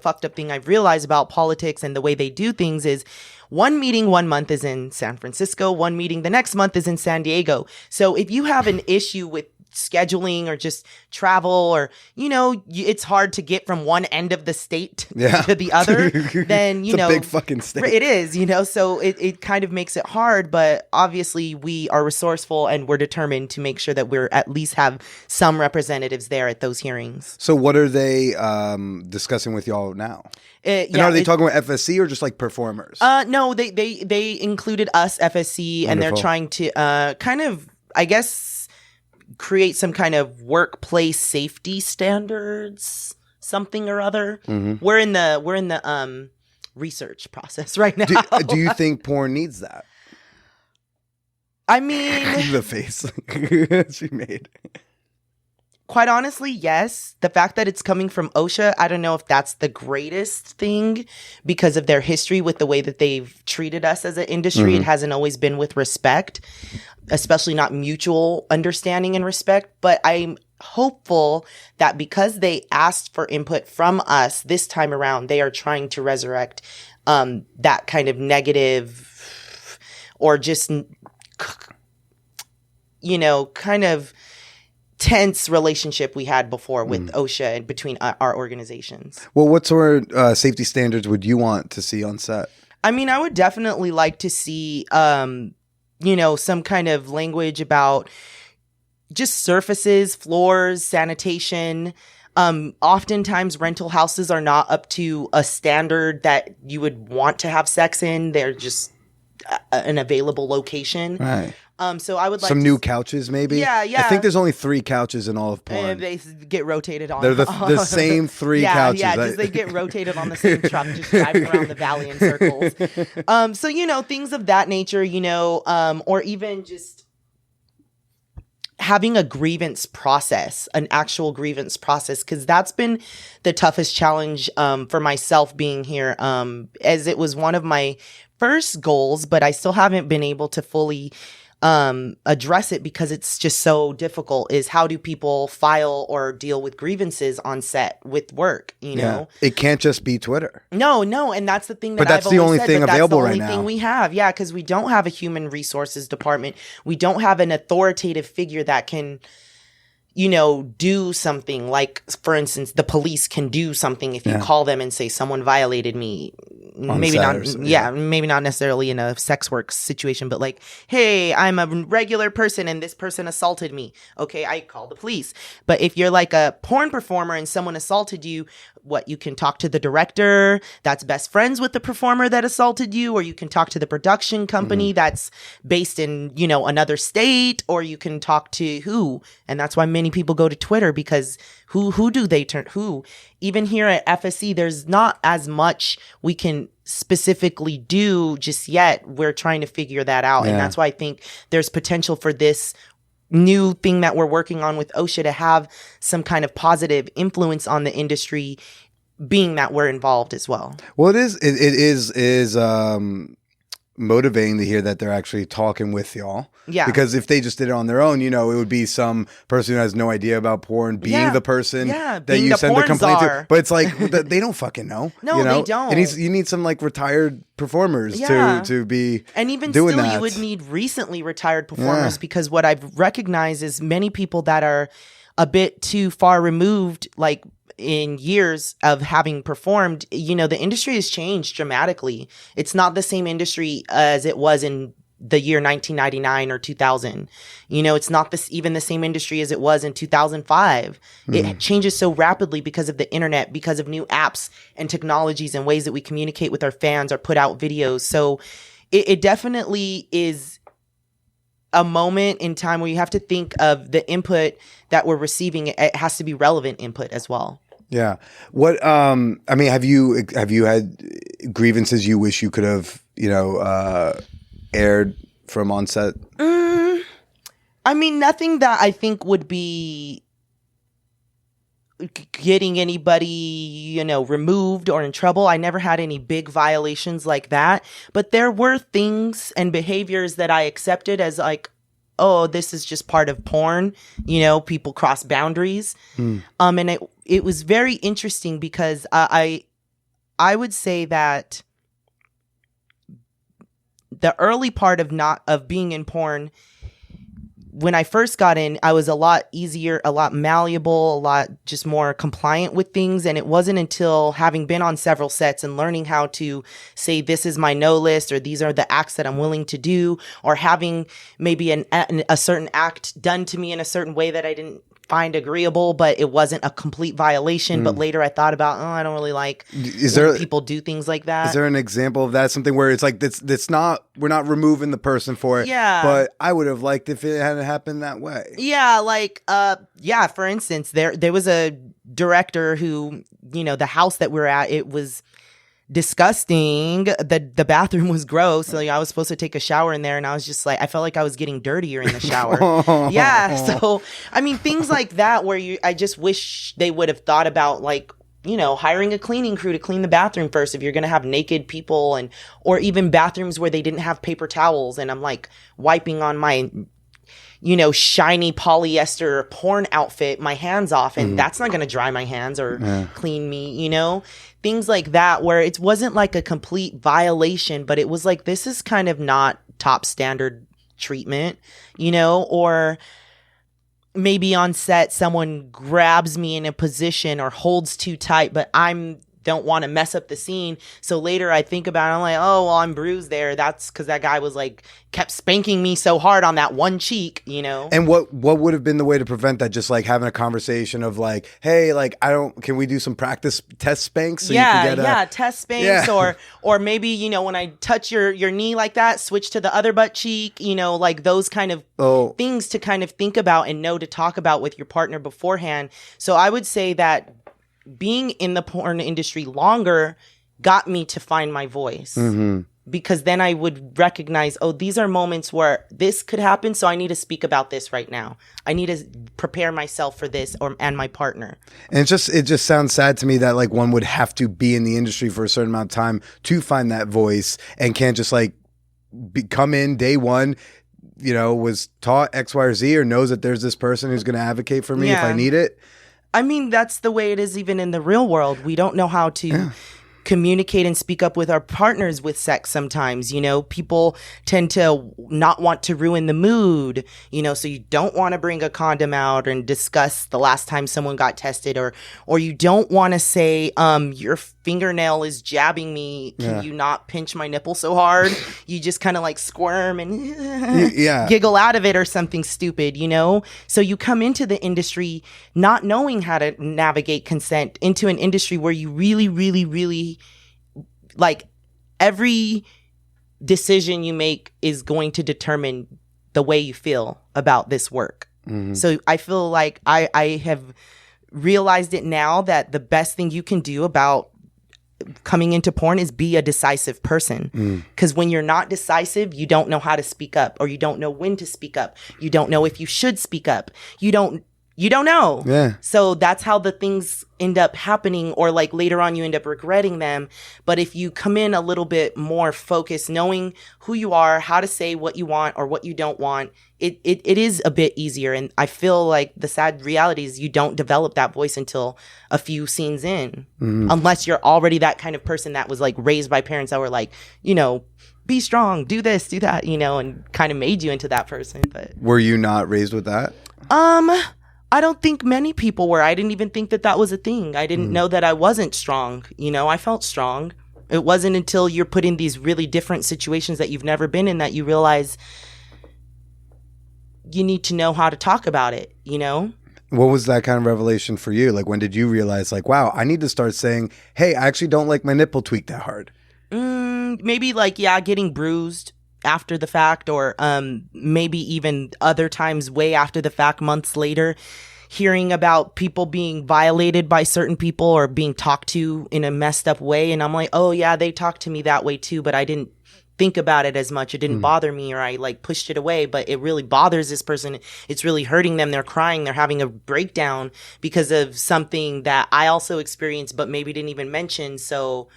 fucked up thing I've realized about politics and the way they do things is one meeting 1 month is in San Francisco, one meeting the next month is in San Diego. So if you have an issue with scheduling or just travel, or it's hard to get from one end of the state to the other, then it's a big fucking state. It is, so it kind of makes it hard. But obviously we are resourceful and we're determined to make sure that we're at least have some representatives there at those hearings. So what are they discussing with y'all now? And are they talking with FSC or just like performers? No, they included us, FSC. Wonderful. And they're trying to kind of, I guess, create some kind of workplace safety standards, something or other. Mm-hmm. We're in the research process right now. Do you think porn needs that? I mean, the face she made. Quite honestly, yes. The fact that it's coming from OSHA, I don't know if that's the greatest thing because of their history with the way that they've treated us as an industry. Mm-hmm. It hasn't always been with respect, especially not mutual understanding and respect. But I'm hopeful that because they asked for input from us this time around, they are trying to resurrect that kind of negative or just, kind of tense relationship we had before with OSHA and between our organizations. Well, what sort of safety standards would you want to see on set? I mean, I would definitely like to see, some kind of language about just surfaces, floors, sanitation. Oftentimes rental houses are not up to a standard that you would want to have sex in. They're just an available location. Right. So I would like some new couches, maybe. Yeah. I think there's only 3 couches in all of porn. They get rotated on. They're the same 3 couches. Yeah, just they get rotated on the same truck, just driving around the valley in circles. So things of that nature, or even just having a grievance process, an actual grievance process, because that's been the toughest challenge for myself being here, as it was one of my first goals, but I still haven't been able to fully address it because it's just so difficult, is how do people file or deal with grievances on set with work, you know? It can't just be Twitter. No, and that's the thing that that's I've the always only said, thing that's available the right only now. thing we have, because we don't have a human resources department. We don't have an authoritative figure that can, do something. Like, for instance, the police can do something if you call them and say someone violated me. Maybe not. Maybe not necessarily in a sex work situation, but like, hey, I'm a regular person and this person assaulted me. Okay, I call the police. But if you're like a porn performer and someone assaulted you, you can talk to the director that's best friends with the performer that assaulted you, or you can talk to the production company that's based in, another state, or you can talk to who. And that's why many people go to Twitter, because who do they turn? Even here at FSC, there's not as much we can specifically do just yet. We're trying to figure that out. And that's why I think there's potential for this new thing that we're working on with OSHA to have some kind of positive influence on the industry, being that we're involved as well. Well, it is motivating to hear that they're actually talking with y'all. Yeah. Because if they just did it on their own, it would be some person who has no idea about porn being the person that you send the complaint to. But it's like, they don't fucking know. No, they don't. And you need some like retired performers to be and even doing still, that. you would need recently retired performers, because what I've recognized is many people that are a bit too far removed, like in years of having performed, the industry has changed dramatically. It's not the same industry as it was in the year 1999 or 2000. It's not even the same industry as it was in 2005. It changes so rapidly because of the internet, because of new apps and technologies and ways that we communicate with our fans or put out videos. So it definitely is a moment in time where you have to think of the input that we're receiving. It has to be relevant input as well. Yeah. What, have you had grievances you wish you could have, aired from on set? Nothing that I think would be getting anybody, removed or in trouble. I never had any big violations like that, but there were things and behaviors that I accepted as like, oh, this is just part of porn. People cross boundaries. And it was very interesting because I would say that the early part of being in porn, when I first got in, I was a lot easier, a lot malleable, a lot just more compliant with things. And it wasn't until having been on several sets and learning how to say, this is my no list, or these are the acts that I'm willing to do, or having maybe a certain act done to me in a certain way that I didn't find agreeable, but it wasn't a complete violation. But later I thought about, I don't really like when people do things like that. Is there an example of that? Something where it's like, it's not, we're not removing the person for it. Yeah. But I would have liked if it hadn't happened that way. Yeah. Like, for instance, there was a director who, the house that we're at, it was disgusting. The bathroom was gross. So I was supposed to take a shower in there, and I was just like, I felt like I was getting dirtier in the shower. Yeah. So, I mean, things like that where I just wish they would have thought about, like, hiring a cleaning crew to clean the bathroom first if you're going to have naked people, or even bathrooms where they didn't have paper towels, and I'm like wiping on my shiny polyester porn outfit, my hands off, and that's not going to dry my hands or clean me, things like that, where it wasn't like a complete violation, but it was like, this is kind of not top standard treatment, or maybe on set, someone grabs me in a position or holds too tight, but don't want to mess up the scene. So later I think about it, I'm like, oh, well, I'm bruised there. That's because that guy was like, kept spanking me so hard on that one cheek, And what would have been the way to prevent that? Just like having a conversation of like, hey, like, can we do some practice test spanks? So test spanks. Or maybe, when I touch your knee like that, switch to the other butt cheek, like those kind of things to kind of think about and know to talk about with your partner beforehand. So I would say that being in the porn industry longer got me to find my voice, because then I would recognize, these are moments where this could happen. So I need to speak about this right now. I need to prepare myself for this and my partner. And it just sounds sad to me that like one would have to be in the industry for a certain amount of time to find that voice, and can't just like come in day one, was taught X, Y, or Z, or knows that there's this person who's going to advocate for me if I need it. I mean, that's the way it is even in the real world. We don't know how to communicate and speak up with our partners with sex sometimes. People tend to not want to ruin the mood, so you don't want to bring a condom out and discuss the last time someone got tested, or you don't want to say, your fingernail is jabbing me. Can you not pinch my nipple so hard? You just kind of like squirm and giggle out of it or something stupid, So you come into the industry not knowing how to navigate consent, into an industry where you really, really, really, like, every decision you make is going to determine the way you feel about this work. So I feel like I have realized it now that the best thing you can do about coming into porn is be a decisive person. Because when you're not decisive, you don't know how to speak up, or you don't know when to speak up. You don't know if you should speak up. You don't know. Yeah. So that's how the things end up happening, or like later on you end up regretting them. But if you come in a little bit more focused, knowing who you are, how to say what you want or what you don't want, it is a bit easier. And I feel like the sad reality is you don't develop that voice until a few scenes in, unless you're already that kind of person that was like raised by parents that were like, be strong, do this, do that, and kind of made you into that person. But were you not raised with that? I don't think many people were. I didn't even think that was a thing. I didn't know that I wasn't strong. I felt strong. It wasn't until you're put in these really different situations that you've never been in that you realize you need to know how to talk about it, What was that kind of revelation for you? Like, when did you realize, like, wow, I need to start saying, hey, I actually don't like my nipple tweaked that hard? Maybe like, getting bruised after the fact, or maybe even other times way after the fact, months later, hearing about people being violated by certain people or being talked to in a messed up way. And I'm like, oh yeah, they talked to me that way too, but I didn't think about it as much. It didn't bother me, or I like pushed it away, but it really bothers this person. It's really hurting them. They're crying. They're having a breakdown because of something that I also experienced, but maybe didn't even mention. So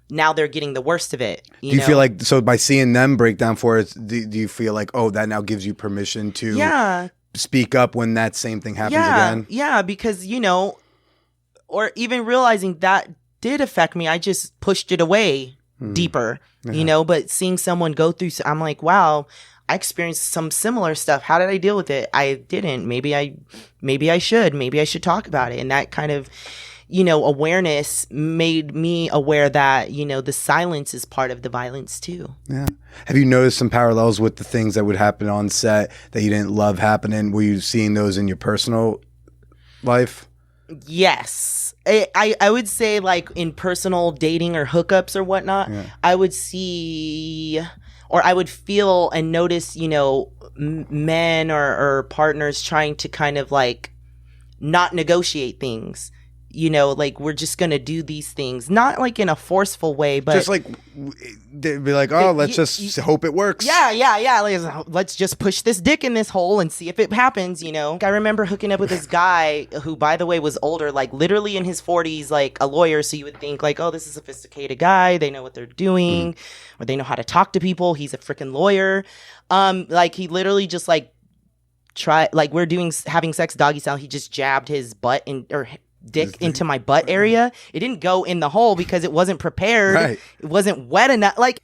now they're getting the worst of it. Do you feel like, so by seeing them break down for it, do you feel like, oh, that now gives you permission to speak up when that same thing happens again? Yeah, because, or even realizing that did affect me, I just pushed it away. deeper, you know, but seeing someone go through, I'm like, wow, I experienced some similar stuff. How did I deal with it? I didn't. Maybe I should talk about it. And that kind of, you know, awareness made me aware that, you know, the silence is part of the violence too. Yeah. Have you noticed some parallels with the things that would happen on set that you didn't love happening? Were you seeing those in your personal life? Yes. I would say, like, in personal dating or hookups or whatnot, I would see, or I would feel and notice, you know, men or partners trying to kind of like not negotiate things. You know, like, we're just going to do these things. Not like in a forceful way, but... Just like, they'd be like, oh, let's just hope it works. Yeah. Like, let's just push this dick in this hole and see if it happens, you know? I remember hooking up with this guy who, by the way, was older, like literally in his 40s, like a lawyer. So you would think like, oh, this is a sophisticated guy. They know what they're doing, or they know how to talk to people. He's a freaking lawyer. Like, he literally just like we're having sex doggy style. He just jabbed his butt or dick into my butt area. It didn't go in the hole because it wasn't prepared. Right. It wasn't wet enough. Like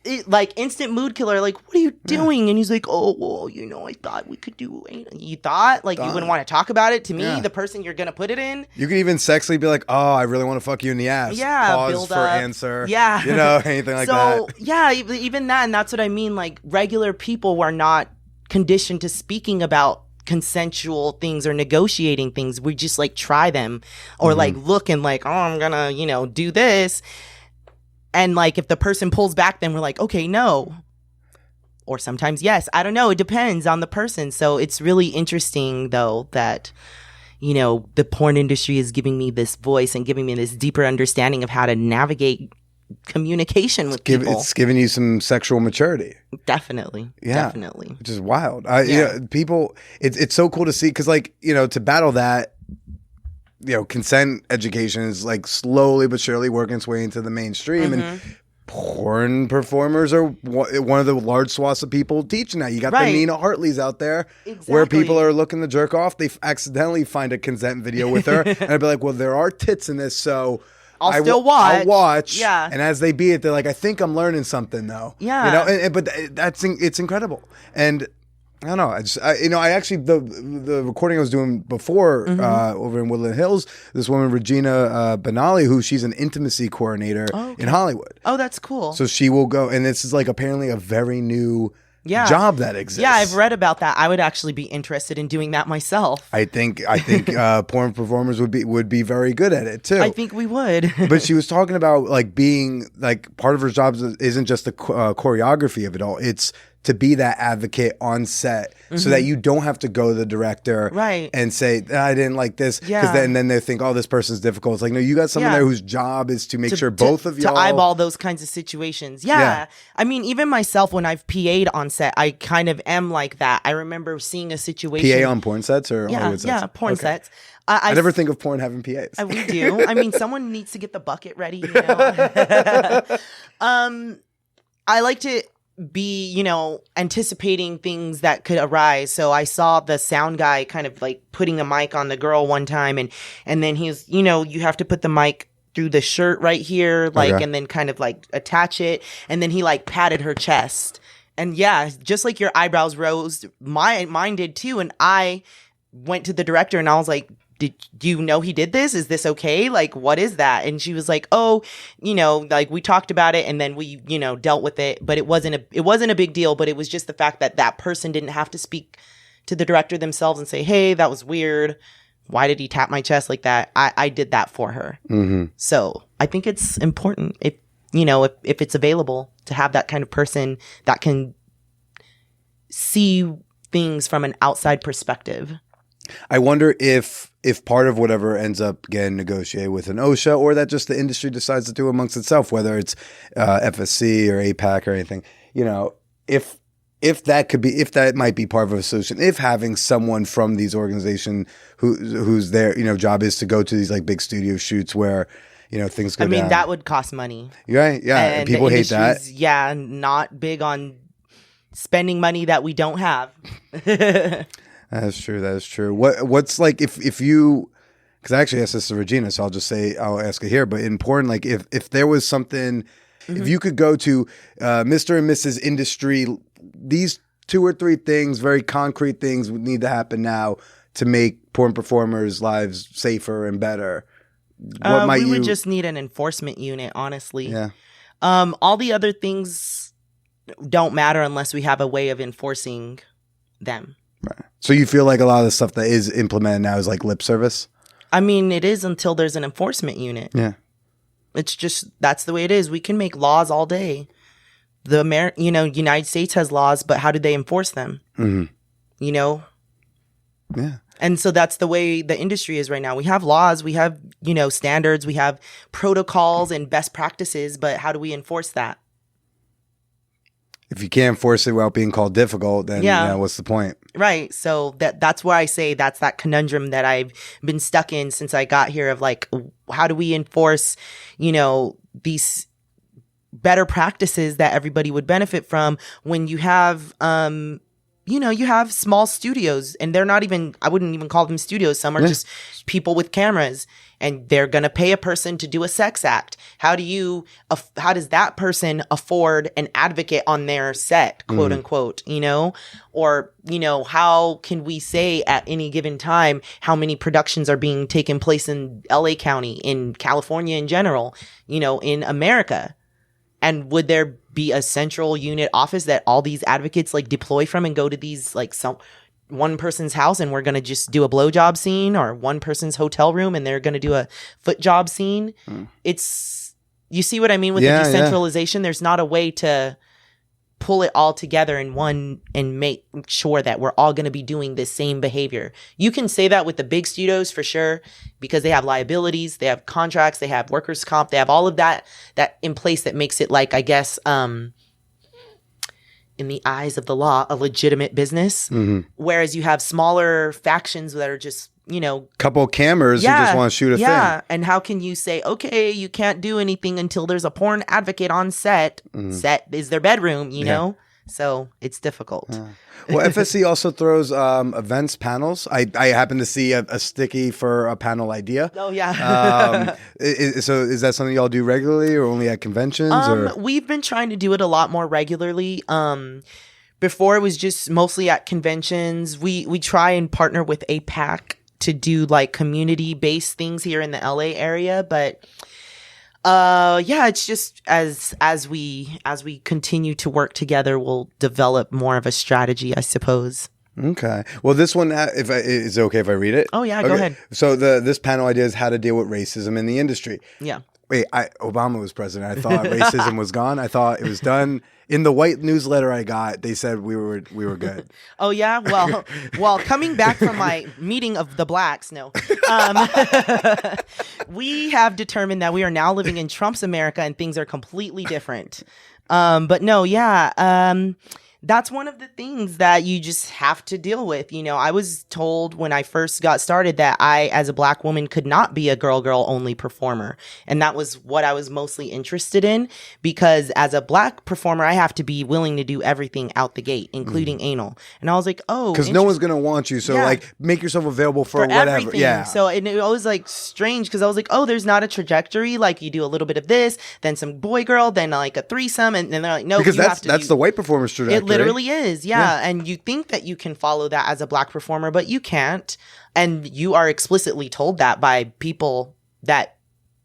instant mood killer. Like, what are you doing? And he's like, oh, well, you know, I thought we could do. You thought like you wouldn't want to talk about it to me, the person you're gonna put it in. You could even sexually be like, oh, I really want to fuck you in the ass. Yeah, pause build for up. answer. Yeah, you know, anything like that. So yeah, even that, and that's what I mean. Like, regular people are not conditioned to speaking about consensual things or negotiating things. We just like try them or like look and like, oh, I'm gonna, you know, do this. And like, if the person pulls back, then we're like, okay, no. Or sometimes yes. I don't know. It depends on the person. So it's really interesting though that, you know, the porn industry is giving me this voice and giving me this deeper understanding of how to navigate communication with people. It's giving you some sexual maturity. Definitely. Which is wild. You know, people, it's so cool to see, because like, you know, to battle that, you know, consent education is like slowly but surely working its way into the mainstream, and porn performers are one of the large swaths of people teaching that. You got the Nina Hartleys out there where people are looking to jerk off. They accidentally find a consent video with her and I'd be like, well, there are tits in this, so I'll watch. Yeah. And as they be it, they're like, I think I'm learning something though. Yeah. You know, but it's incredible. And I don't know. I actually, the recording I was doing before over in Woodland Hills, this woman, Regina Benali, she's an intimacy coordinator in Hollywood. Oh, that's cool. So she will go, and this is like apparently a very new job that exists. Yeah, I've read about that. I would actually be interested in doing that myself. I think porn performers would be very good at it too. I think we would. But she was talking about like being like part of her job isn't just the choreography of it all. It's to be that advocate on set so that you don't have to go to the director and say, I didn't like this. Because then they think, oh, this person's difficult. It's like, no, you got someone there whose job is to make sure both of y'all. To eyeball those kinds of situations. Yeah. I mean, even myself, when I've PA'd on set, I kind of am like that. I remember seeing a situation. PA on porn sets or Hollywood sets? Yeah, porn sets. I never think of porn having PAs. We do. I mean, someone needs to get the bucket ready, you know. I like to be, you know, anticipating things that could arise. So I saw the sound guy kind of like putting a mic on the girl one time, and then he's, you know, you have to put the mic through the shirt right here, like, and then kind of like attach it, and then he like patted her chest, and yeah, just like your eyebrows rose, mine did too, and I went to the director and I was like, do you know he did this? Is this okay? Like, what is that? And she was like, oh, you know, like we talked about it and then we, you know, dealt with it, but it wasn't a big deal, but it was just the fact that that person didn't have to speak to the director themselves and say, hey, that was weird. Why did he tap my chest like that? I did that for her. So I think it's important if it's available to have that kind of person that can see things from an outside perspective. I wonder if part of whatever ends up getting negotiated with an OSHA, or that just the industry decides to do amongst itself, whether it's FSC or APAC or anything, you know, if that might be part of a solution, if having someone from these organizations who's their, you know, job is to go to these like big studio shoots where, you know, things go down. I mean, that would cost money. Right. Yeah. And people hate that. Yeah. Not big on spending money that we don't have. That's true. That is true. What's like if you, because I actually asked this to Regina, so I'll ask it here. But in porn, like if there was something, If you could go to Mr. and Mrs. Industry, these 2 or 3 things, very concrete things would need to happen now to make porn performers' lives safer and better. What might we you would just need an enforcement unit, honestly. Yeah. All the other things don't matter unless we have a way of enforcing them. Right. So you feel like a lot of the stuff that is implemented now is like lip service? I mean, it is until there's an enforcement unit. Yeah. It's just, that's the way it is. We can make laws all day. United States has laws, but how do they enforce them? Mm-hmm. You know? Yeah. And so that's the way the industry is right now. We have laws, we have, standards, we have protocols and best practices, but how do we enforce that? If you can't force it without being called difficult, then what's the point? Right. So that's where I say that's that conundrum that I've been stuck in since I got here of like, how do we enforce, these better practices that everybody would benefit from when you have, you have small studios and they're not even, I wouldn't even call them studios. Some are just people with cameras and they're going to pay a person to do a sex act. How does that person afford an advocate on their set, quote unquote, or, how can we say at any given time how many productions are being taken place in LA County, in California in general, in America? And would there be a central unit office that all these advocates like deploy from and go to these like one person's house and we're going to just do a blowjob scene, or one person's hotel room and they're going to do a foot job scene? You see what I mean with the decentralization? There's not a way to pull it all together in one and make sure that we're all going to be doing the same behavior. You can say that with the big studios for sure, because they have liabilities, they have contracts, they have workers' comp, they have all of that in place that makes it like, I guess, in the eyes of the law, a legitimate business. Whereas you have smaller factions that are just, couple of cameras who just want to shoot a thing. Yeah. And how can you say, okay, you can't do anything until there's a porn advocate on set? Set is their bedroom, you know? So it's difficult. Well, FSC also throws events panels. I happen to see a sticky for a panel idea. Oh, yeah. So is that something y'all do regularly or only at conventions? Or? We've been trying to do it a lot more regularly. Before it was just mostly at conventions. We try and partner with APAC to do like community-based things here in the LA area. But it's just as we continue to work together, we'll develop more of a strategy, I suppose. Okay. Well, this one, is it okay if I read it? Oh yeah, okay. Go ahead. So this panel idea is how to deal with racism in the industry. Yeah. Wait, Obama was president. I thought racism was gone. I thought it was done. In the white newsletter I got, they said we were good. Oh yeah, well, coming back from my meeting of the blacks, we have determined that we are now living in Trump's America and things are completely different. But no, yeah. That's one of the things that you just have to deal with. I was told when I first got started that I, as a black woman, could not be a girl only performer. And that was what I was mostly interested in, because as a black performer, I have to be willing to do everything out the gate, including anal. And I was like, oh, because no one's going to want you. So like make yourself available for whatever. Everything. Yeah. So and it was like strange because I was like, oh, there's not a trajectory. Like you do a little bit of this, then some boy girl, then like a threesome. And then they're like, no, because that's the white performer's trajectory. It literally is, yeah. And you think that you can follow that as a black performer, but you can't. And you are explicitly told that by people that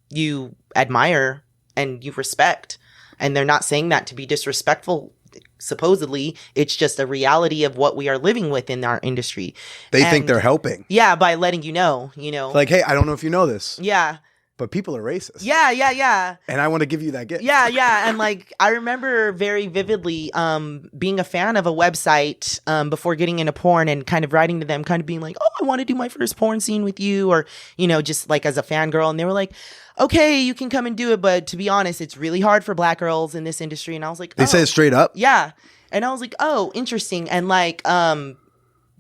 you admire and you respect. And they're not saying that to be disrespectful. Supposedly, it's just a reality of what we are living with in our industry. They think they're helping. Yeah, by letting you know. Like, hey, I don't know if you know this. Yeah. But people are racist. Yeah. And I want to give you that gift. Yeah. And like, I remember very vividly being a fan of a website before getting into porn and kind of writing to them, kind of being like, oh, I want to do my first porn scene with you, or, just like as a fangirl. And they were like, okay, you can come and do it. But to be honest, it's really hard for black girls in this industry. And I was like, They said it straight up? Yeah. And I was like, oh, interesting. And like,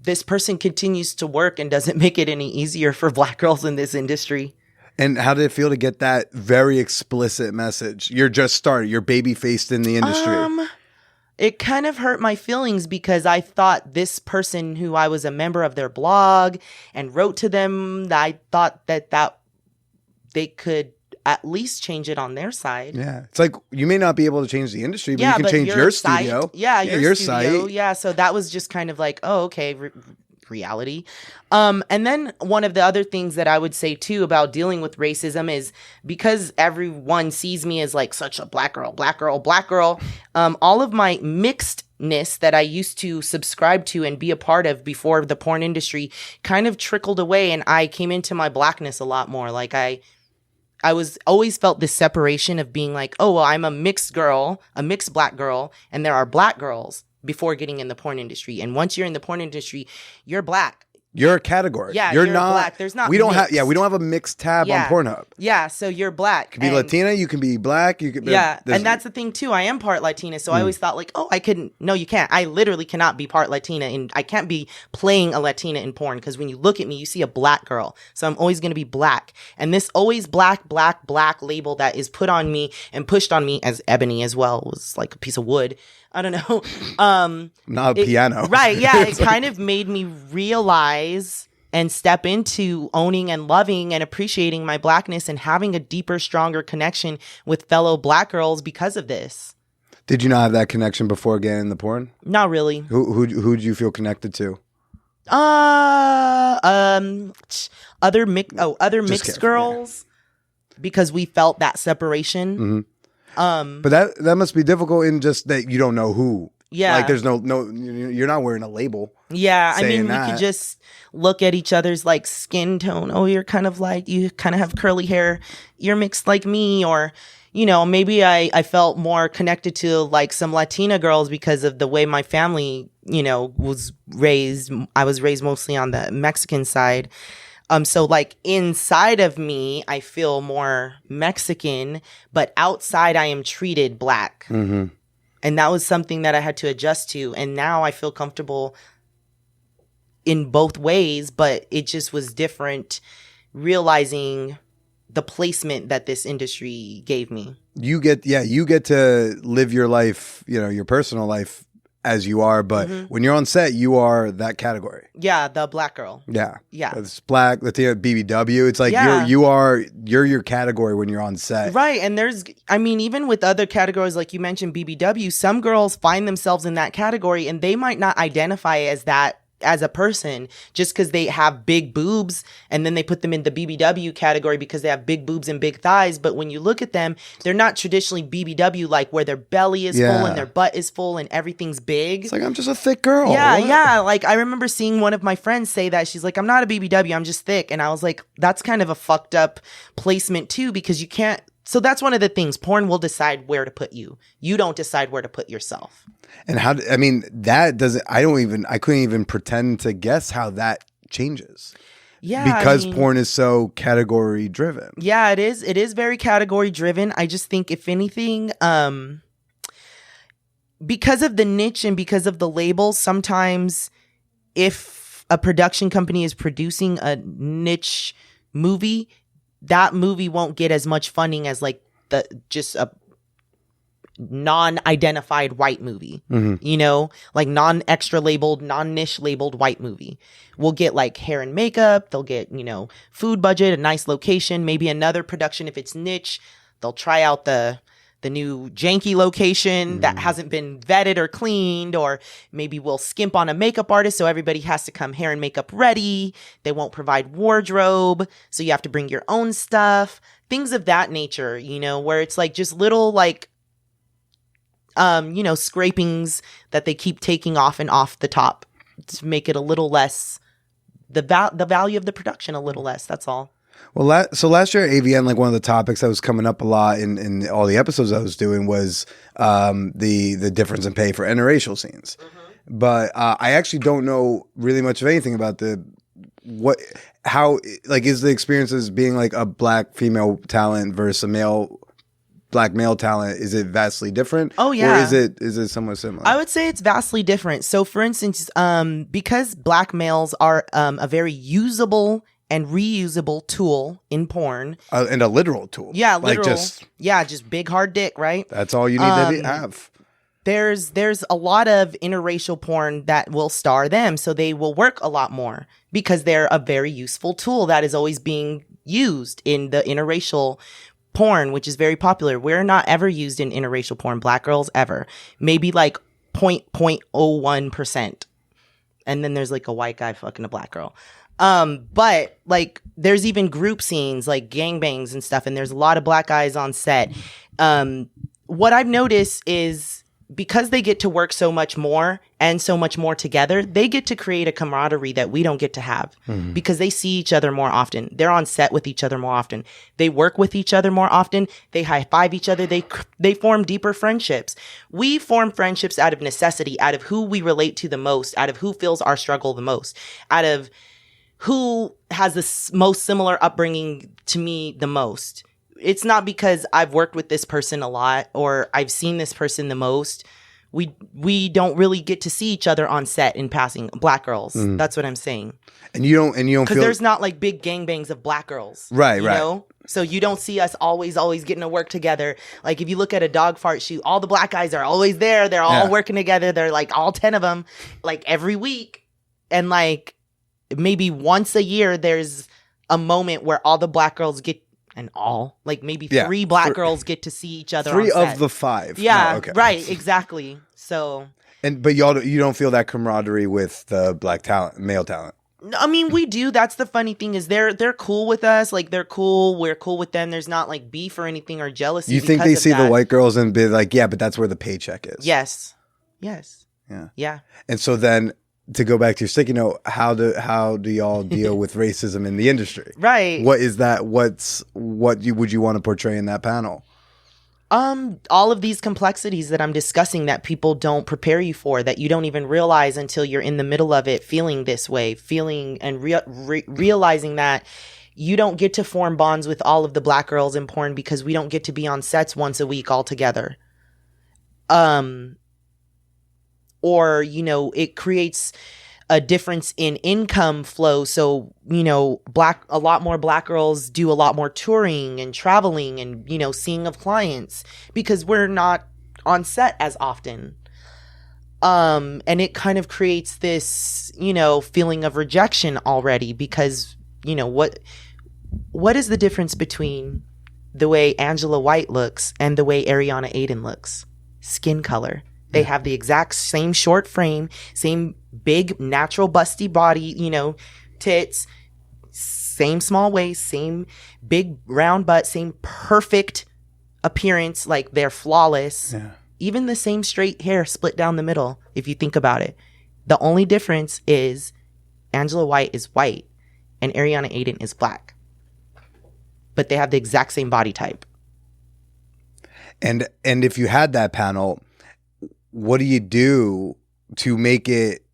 this person continues to work and doesn't make it any easier for black girls in this industry. And how did it feel to get that very explicit message? You're just started. You're baby-faced in the industry. It kind of hurt my feelings because I thought this person who I was a member of their blog and wrote to them, that I thought that they could at least change it on their side. Yeah. It's like you may not be able to change the industry, but Yeah, you can but change your your site- studio. Yeah, your studio. site. Yeah, so that was just kind of like, oh, okay, reality. And then one of the other things that I would say too about dealing with racism is because everyone sees me as like such a black girl, all of my mixedness that I used to subscribe to and be a part of before the porn industry kind of trickled away, and I came into my blackness a lot more. Like I was always felt this separation of being like, oh, well, I'm a mixed girl, a mixed black girl, and there are black girls before getting in the porn industry. And once you're in the porn industry, you're black. You're a category. Yeah, you're not not black. There's not. We don't mixed. have. Yeah, we don't have a mixed tab Yeah. on Pornhub. Yeah, so you're black. You can be Latina. You can be black. You can. Yeah, and that's the thing too. I am part Latina, so I always thought like, oh, I couldn't. No, you can't. I literally cannot be part Latina, and I can't be playing a Latina in porn because when you look at me, you see a black girl. So I'm always going to be black, and this always black label that is put on me and pushed on me as ebony as well was like a piece of wood. I don't know. Not a piano. Right? Yeah, it kind of made me realize and step into owning and loving and appreciating my blackness and having a deeper, stronger connection with fellow black girls because of this. Did you not have that connection before getting in the porn? Not really. Who did you feel connected to? Other mixed girls, because we felt that separation. Mm-hmm. But that must be difficult in just that you don't know who. Yeah. Like there's no, you're not wearing a label. Yeah. I mean, we that. could just look at each other's like skin tone. Oh, you kind of have curly hair. You're mixed like me. Or, you know, maybe I felt more connected to like some Latina girls because of the way my family, you know, was raised. I was raised mostly on the Mexican side. So like inside of me, I feel more Mexican, but outside I am treated black. Mm-hmm. And that was something that I had to adjust to. And now I feel comfortable in both ways, but it just was different realizing the placement that this industry gave me. You get to live your life, you know, your personal life as you are, but when you're on set, you are that category. Yeah, the black girl. Yeah. Yeah. It's black, Latina, BBW. It's like you're your category when you're on set. Right. And even with other categories, like you mentioned BBW, some girls find themselves in that category and they might not identify as that as a person just because they have big boobs and then they put them in the BBW category because they have big boobs and big thighs. But when you look at them, they're not traditionally BBW, like where their belly is full and their butt is full and everything's big. It's like, I'm just a thick girl. Yeah, what? yeah. Like I remember seeing one of my friends say that. She's like, I'm not a BBW, I'm just thick. And I was like, that's kind of a fucked up placement too, because you can't. So that's one of the things. Porn will decide where to put you. You don't decide where to put yourself. And I couldn't even pretend to guess how that changes. Yeah. Because porn is so category driven. Yeah, it is. It is very category driven. I just think if anything, because of the niche and because of the labels, sometimes if a production company is producing a niche movie, that movie won't get as much funding as like just a non-identified white movie, you know, like non-extra labeled, non-niche labeled white movie. We'll get like hair and makeup. They'll get, you know, food budget, a nice location, maybe another production. If it's niche, they'll try out the new janky location that hasn't been vetted or cleaned, or maybe we'll skimp on a makeup artist. So everybody has to come hair and makeup ready. They won't provide wardrobe. So you have to bring your own stuff, things of that nature, you know, where it's like just little like, you know, scrapings that they keep taking off and off the top to make it a little less, the value of the production a little less. That's all. Well, so last year at AVN, like one of the topics that was coming up a lot in all the episodes I was doing was the difference in pay for interracial scenes. But I actually don't know really much of anything about how is the experiences being like a black female talent versus a black male talent, is it vastly different? Oh yeah. Or is it somewhat similar? I would say it's vastly different. So for instance, because black males are a very usable and reusable tool in porn. And a literal tool. Yeah, literal. Like just big hard dick, right? That's all you need to have. There's a lot of interracial porn that will star them, so they will work a lot more because they're a very useful tool that is always being used in the interracial porn, which is very popular, we're not ever used in interracial porn. Black girls ever. Maybe like 0.01%. And then there's like a white guy fucking a black girl. But like there's even group scenes like gangbangs and stuff, and there's a lot of black guys on set. What I've noticed is because they get to work so much more and so much more together, they get to create a camaraderie that we don't get to have because they see each other more often. They're on set with each other more often. They work with each other more often. They high five each other. They form deeper friendships. We form friendships out of necessity, out of who we relate to the most, out of who feels our struggle the most, out of who has the most similar upbringing to me the most. It's not because I've worked with this person a lot or I've seen this person the most. We don't really get to see each other on set in passing. Black girls. That's what I'm saying. And you don't Because feel there's not like big gangbangs of black girls. Right, you right. know? So you don't see us always getting to work together. Like if you look at a dog fart shoot, all the black guys are always there. They're all working together. They're like all 10 of them, like every week. And like maybe once a year, there's a moment where all the black girls get, and all, like maybe 3 black girls get to see each other 3 on set. of the 5. Yeah, No, okay. right, exactly. So, But you don't feel that camaraderie with the black talent, male talent. I mean, we do. That's the funny thing is they're cool with us. Like they're cool. We're cool with them. There's not like beef or anything or jealousy. You think because they of see that. the white girls and be like, yeah, but that's where the paycheck is. Yes. Yeah. And so then to go back to your sticky note, how do y'all deal with racism in the industry? Right. What is that? Would you want to portray in that panel? All of these complexities that I'm discussing that people don't prepare you for, that you don't even realize until you're in the middle of it, feeling this way, feeling and realizing that you don't get to form bonds with all of the black girls in porn because we don't get to be on sets once a week all together. Or, you know, it creates a difference in income flow. So, you know, a lot more black girls do a lot more touring and traveling and, you know, seeing of clients because we're not on set as often. And it kind of creates this, you know, feeling of rejection already because, you know, what is the difference between the way Angela White looks and the way Ariana Aiden looks? Skin color. They have the exact same short frame, same big natural busty body, you know, tits, same small waist, same big round butt, same perfect appearance. Like they're flawless. Yeah. Even the same straight hair split down the middle, if you think about it. The only difference is Angela White is white and Ariana Aiden is black. But they have the exact same body type. And if you had that panel, what do you do to make it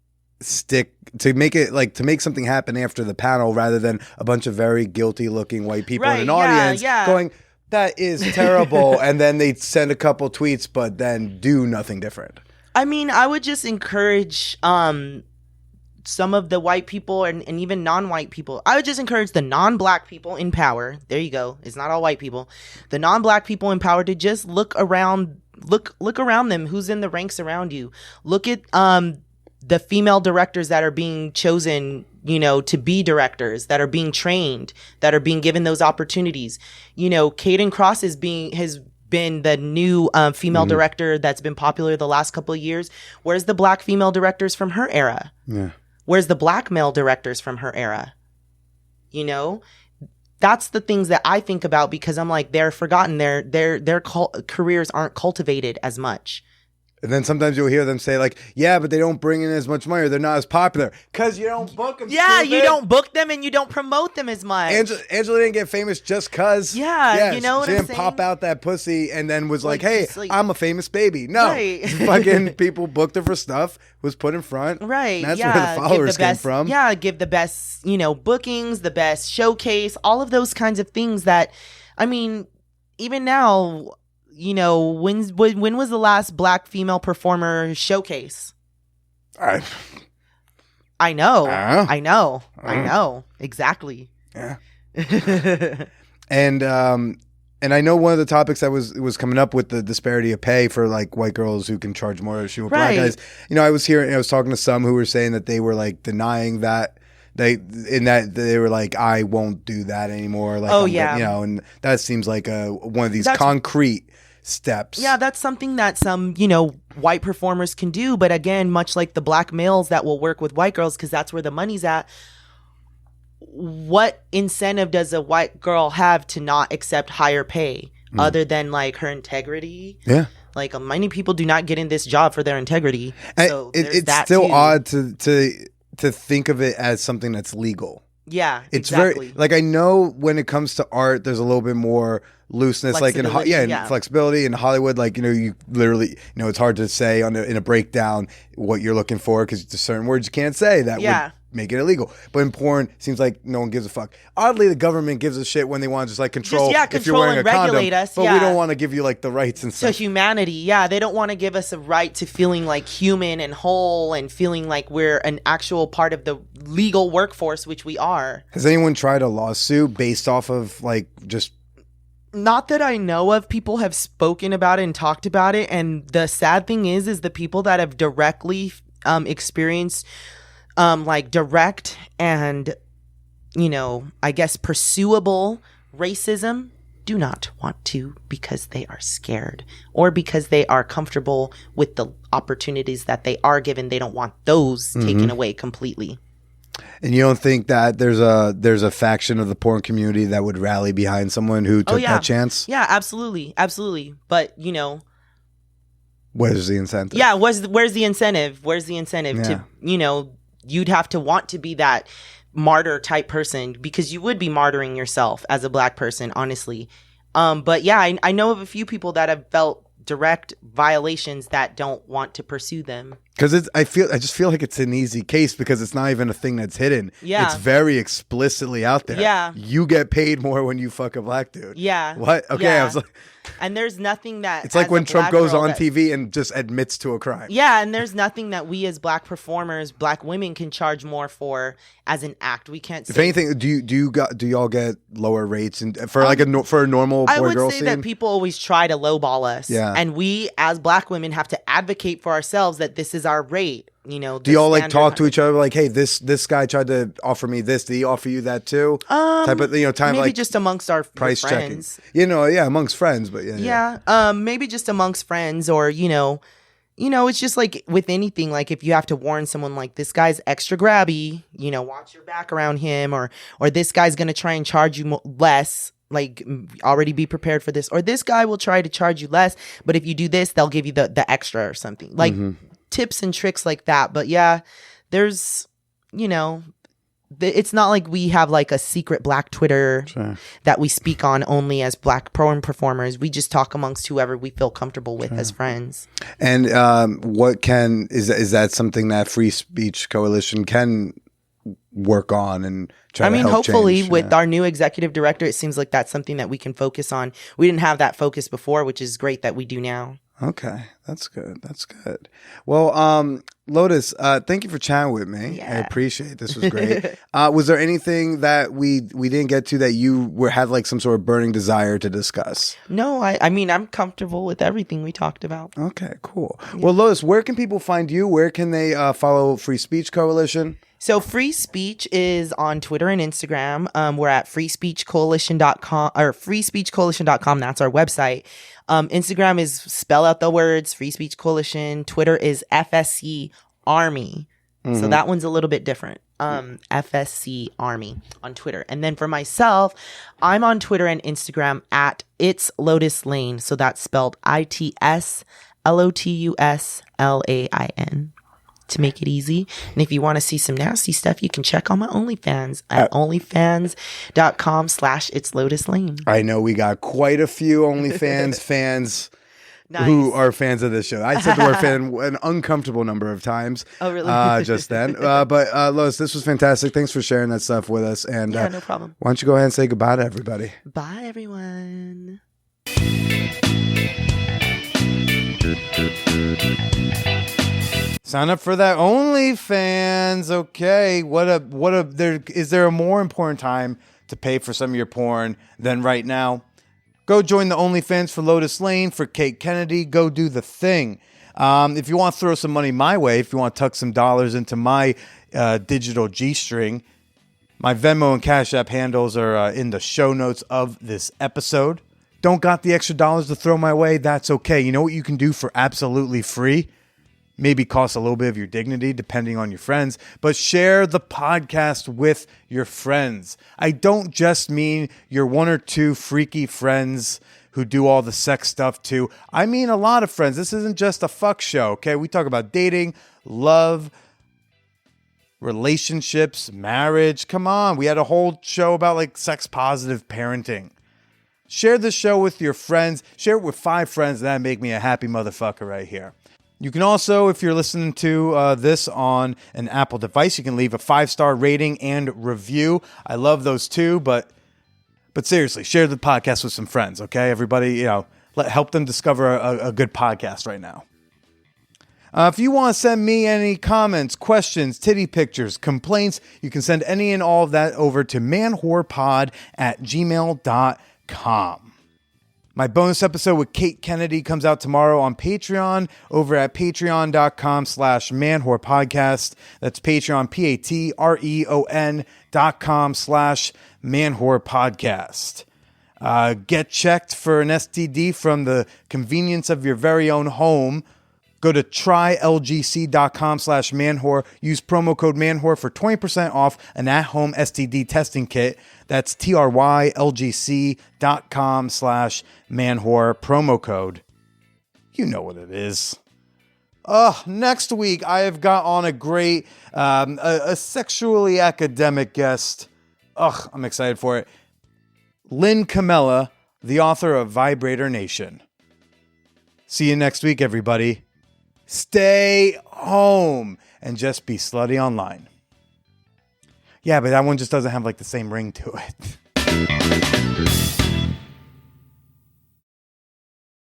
stick, to make something happen after the panel rather than a bunch of very guilty looking white people in an audience going, that is terrible, and then they send a couple tweets but then do nothing different? I mean, I would just encourage some of the white people and even non-white people. I would just encourage the non-black people in power. There you go. It's not all white people. The non-black people in power to just look around them. Who's in the ranks around you? Look at the female directors that are being chosen, you know, to be directors, that are being trained, that are being given those opportunities. You know, Caden Cross has been the new female director that's been popular the last couple of years. Where's the black female directors from her era? Yeah. Where's the black male directors from her era? You know? That's the things that I think about because I'm like, they're forgotten. Their careers aren't cultivated as much. And then sometimes you'll hear them say like, yeah, but they don't bring in as much money or they're not as popular because you don't book them. Yeah, stupid. You don't book them and you don't promote them as much. Angela didn't get famous just because. Yeah, you know what she I'm didn't saying? pop out that pussy and then was like, hey, I'm a famous baby. No, right. Fucking people booked her for stuff, was put in front. Right. And that's where the followers came from. Yeah, give the best, you know, bookings, the best showcase, all of those kinds of things that, I mean, even now, you know, when was the last black female performer showcase? I know. I know. Exactly. Yeah. And I know one of the topics that was coming up with the disparity of pay for like white girls who can charge more than black guys. You know, I was talking to some who were saying that they were like denying that they were like, I won't do that anymore. Like, and that seems like one of these concrete steps. Yeah, that's something that some, white performers can do. But again, much like the black males that will work with white girls, because that's where the money's at. What incentive does a white girl have to not accept higher pay other than like her integrity? Yeah. Like many people do not get in this job for their integrity. So it's still odd to think of it as something that's legal. Yeah, it's exactly. very like, I know when it comes to art, there's a little bit more looseness, like and flexibility in Hollywood. Like, you literally, it's hard to say in a breakdown what you're looking for because there's certain words you can't say that would make it illegal. But in porn, seems like no one gives a fuck. Oddly, the government gives a shit when they want to just like control if you're wearing a condom, but we don't want to give you like the rights and stuff. To humanity, yeah, they don't want to give us a right to feeling like human and whole and feeling like we're an actual part of the legal workforce, which we are. Has anyone tried a lawsuit based off of like just? Not that I know of. People have spoken about it and talked about it, and the sad thing is the people that have directly experienced like direct and I guess pursuable racism do not want to because they are scared or because they are comfortable with the opportunities that they are given. They don't want those taken away completely. And you don't think that there's a faction of the porn community that would rally behind someone who took that chance? Yeah, absolutely. But where's the incentive? Yeah, where's the incentive? Where's the incentive to you'd have to want to be that martyr type person because you would be martyring yourself as a black person, honestly. But yeah, I know of a few people that have felt direct violations that don't want to pursue them. Because I just feel like it's an easy case because it's not even a thing that's hidden. Yeah. It's very explicitly out there. Yeah. You get paid more when you fuck a black dude. Yeah. What? Okay. Yeah. I was like, and there's nothing that it's like when Trump goes on TV and just admits to a crime. Yeah, and there's nothing that we as black performers, black women, can charge more for as an act. We can't. If anything, do y'all get lower rates and for like for a normal boy girl scene? I would say that people always try to lowball us. Yeah. And we as black women have to advocate for ourselves that this is our rate. Do y'all like talk to each other like, hey, this guy tried to offer me this? Did he offer you that too? Type of time maybe like just amongst our price friends. Checking. Amongst friends, but yeah. Maybe just amongst friends, or it's just like with anything. Like if you have to warn someone, like this guy's extra grabby, watch your back around him, or this guy's gonna try and charge you less. Like already be prepared for this, or this guy will try to charge you less, but if you do this, they'll give you the extra or something. Like. Tips and tricks like that. But yeah, there's it's not like we have like a secret black Twitter that we speak on only as black porn performers. We just talk amongst whoever we feel comfortable with as friends. And is that something that Free Speech Coalition can work on and try to help hopefully change? With our new executive director, it seems like that's something that we can focus on. We didn't have that focus before, which is great that we do now. Okay, that's good. Well, Lotus, thank you for chatting with me. Yeah. I appreciate it. This was great. Was there anything that we didn't get to that you had like some sort of burning desire to discuss? No, I'm comfortable with everything we talked about. Okay, cool. Yeah. Well, Lotus, where can people find you? Where can they follow Free Speech Coalition? So Free Speech is on Twitter and Instagram. We're at freespeechcoalition.com or freespeechcoalition.com. That's our website. Instagram is spell out the words Free Speech Coalition. Twitter is FSC Army. So that one's a little bit different. FSC Army on Twitter. And then for myself, I'm on Twitter and Instagram at It's Lotus Lain. So that's spelled ITSLOTUSLAIN. To make it easy. And if you want to see some nasty stuff, you can check on my OnlyFans at onlyfans.com/It's Lotus Lain. I know we got quite a few OnlyFans fans who are fans of this show. I said the word fan an uncomfortable number of times. Oh, really? Just then. But Lois, this was fantastic. Thanks for sharing that stuff with us. And yeah, no problem. Why don't you go ahead and say goodbye to everybody? Bye, everyone. Sign up for that OnlyFans. Okay. Is there a more important time to pay for some of your porn than right now? Go join the OnlyFans for Lotus Lain, for Kate Kennedy. Go do the thing. If you want to throw some money my way, if you want to tuck some dollars into my digital G-string, My Venmo and Cash App handles are in the show notes of this episode. Don't got the extra dollars to throw my way? That's okay. You know what you can do for absolutely free? Maybe cost a little bit of your dignity depending on your friends, but share the podcast with your friends. I don't just mean your one or two freaky friends who do all the sex stuff too. I mean a lot of friends. This isn't just a fuck show, okay? We talk about dating, love, relationships, marriage. Come on. We had a whole show about like sex positive parenting. Share the show with your friends. Share it with 5 friends. That'd make me a happy motherfucker right here. You can also, if you're listening to this on an Apple device, you can leave a 5-star rating and review. I love those too, but seriously, share the podcast with some friends, okay? Everybody, help them discover a good podcast right now. If you want to send me any comments, questions, titty pictures, complaints, you can send any and all of that over to manwhorepod@gmail.com. My bonus episode with Kate Kennedy comes out tomorrow on Patreon over at patreon.com/manwhorepodcast. That's Patreon, patreon.com/manwhorepodcast. Get checked for an STD from the convenience of your very own home. Go to trylgc.com/manwhore. Use promo code manwhore for 20% off an at-home STD testing kit. That's trylgc.com/manwhore promo code. You know what it is. Next week, I have got on a great, a sexually academic guest. I'm excited for it. Lynn Camella, the author of Vibrator Nation. See you next week, everybody. Stay home and just be slutty online. Yeah, but that one just doesn't have like the same ring to it.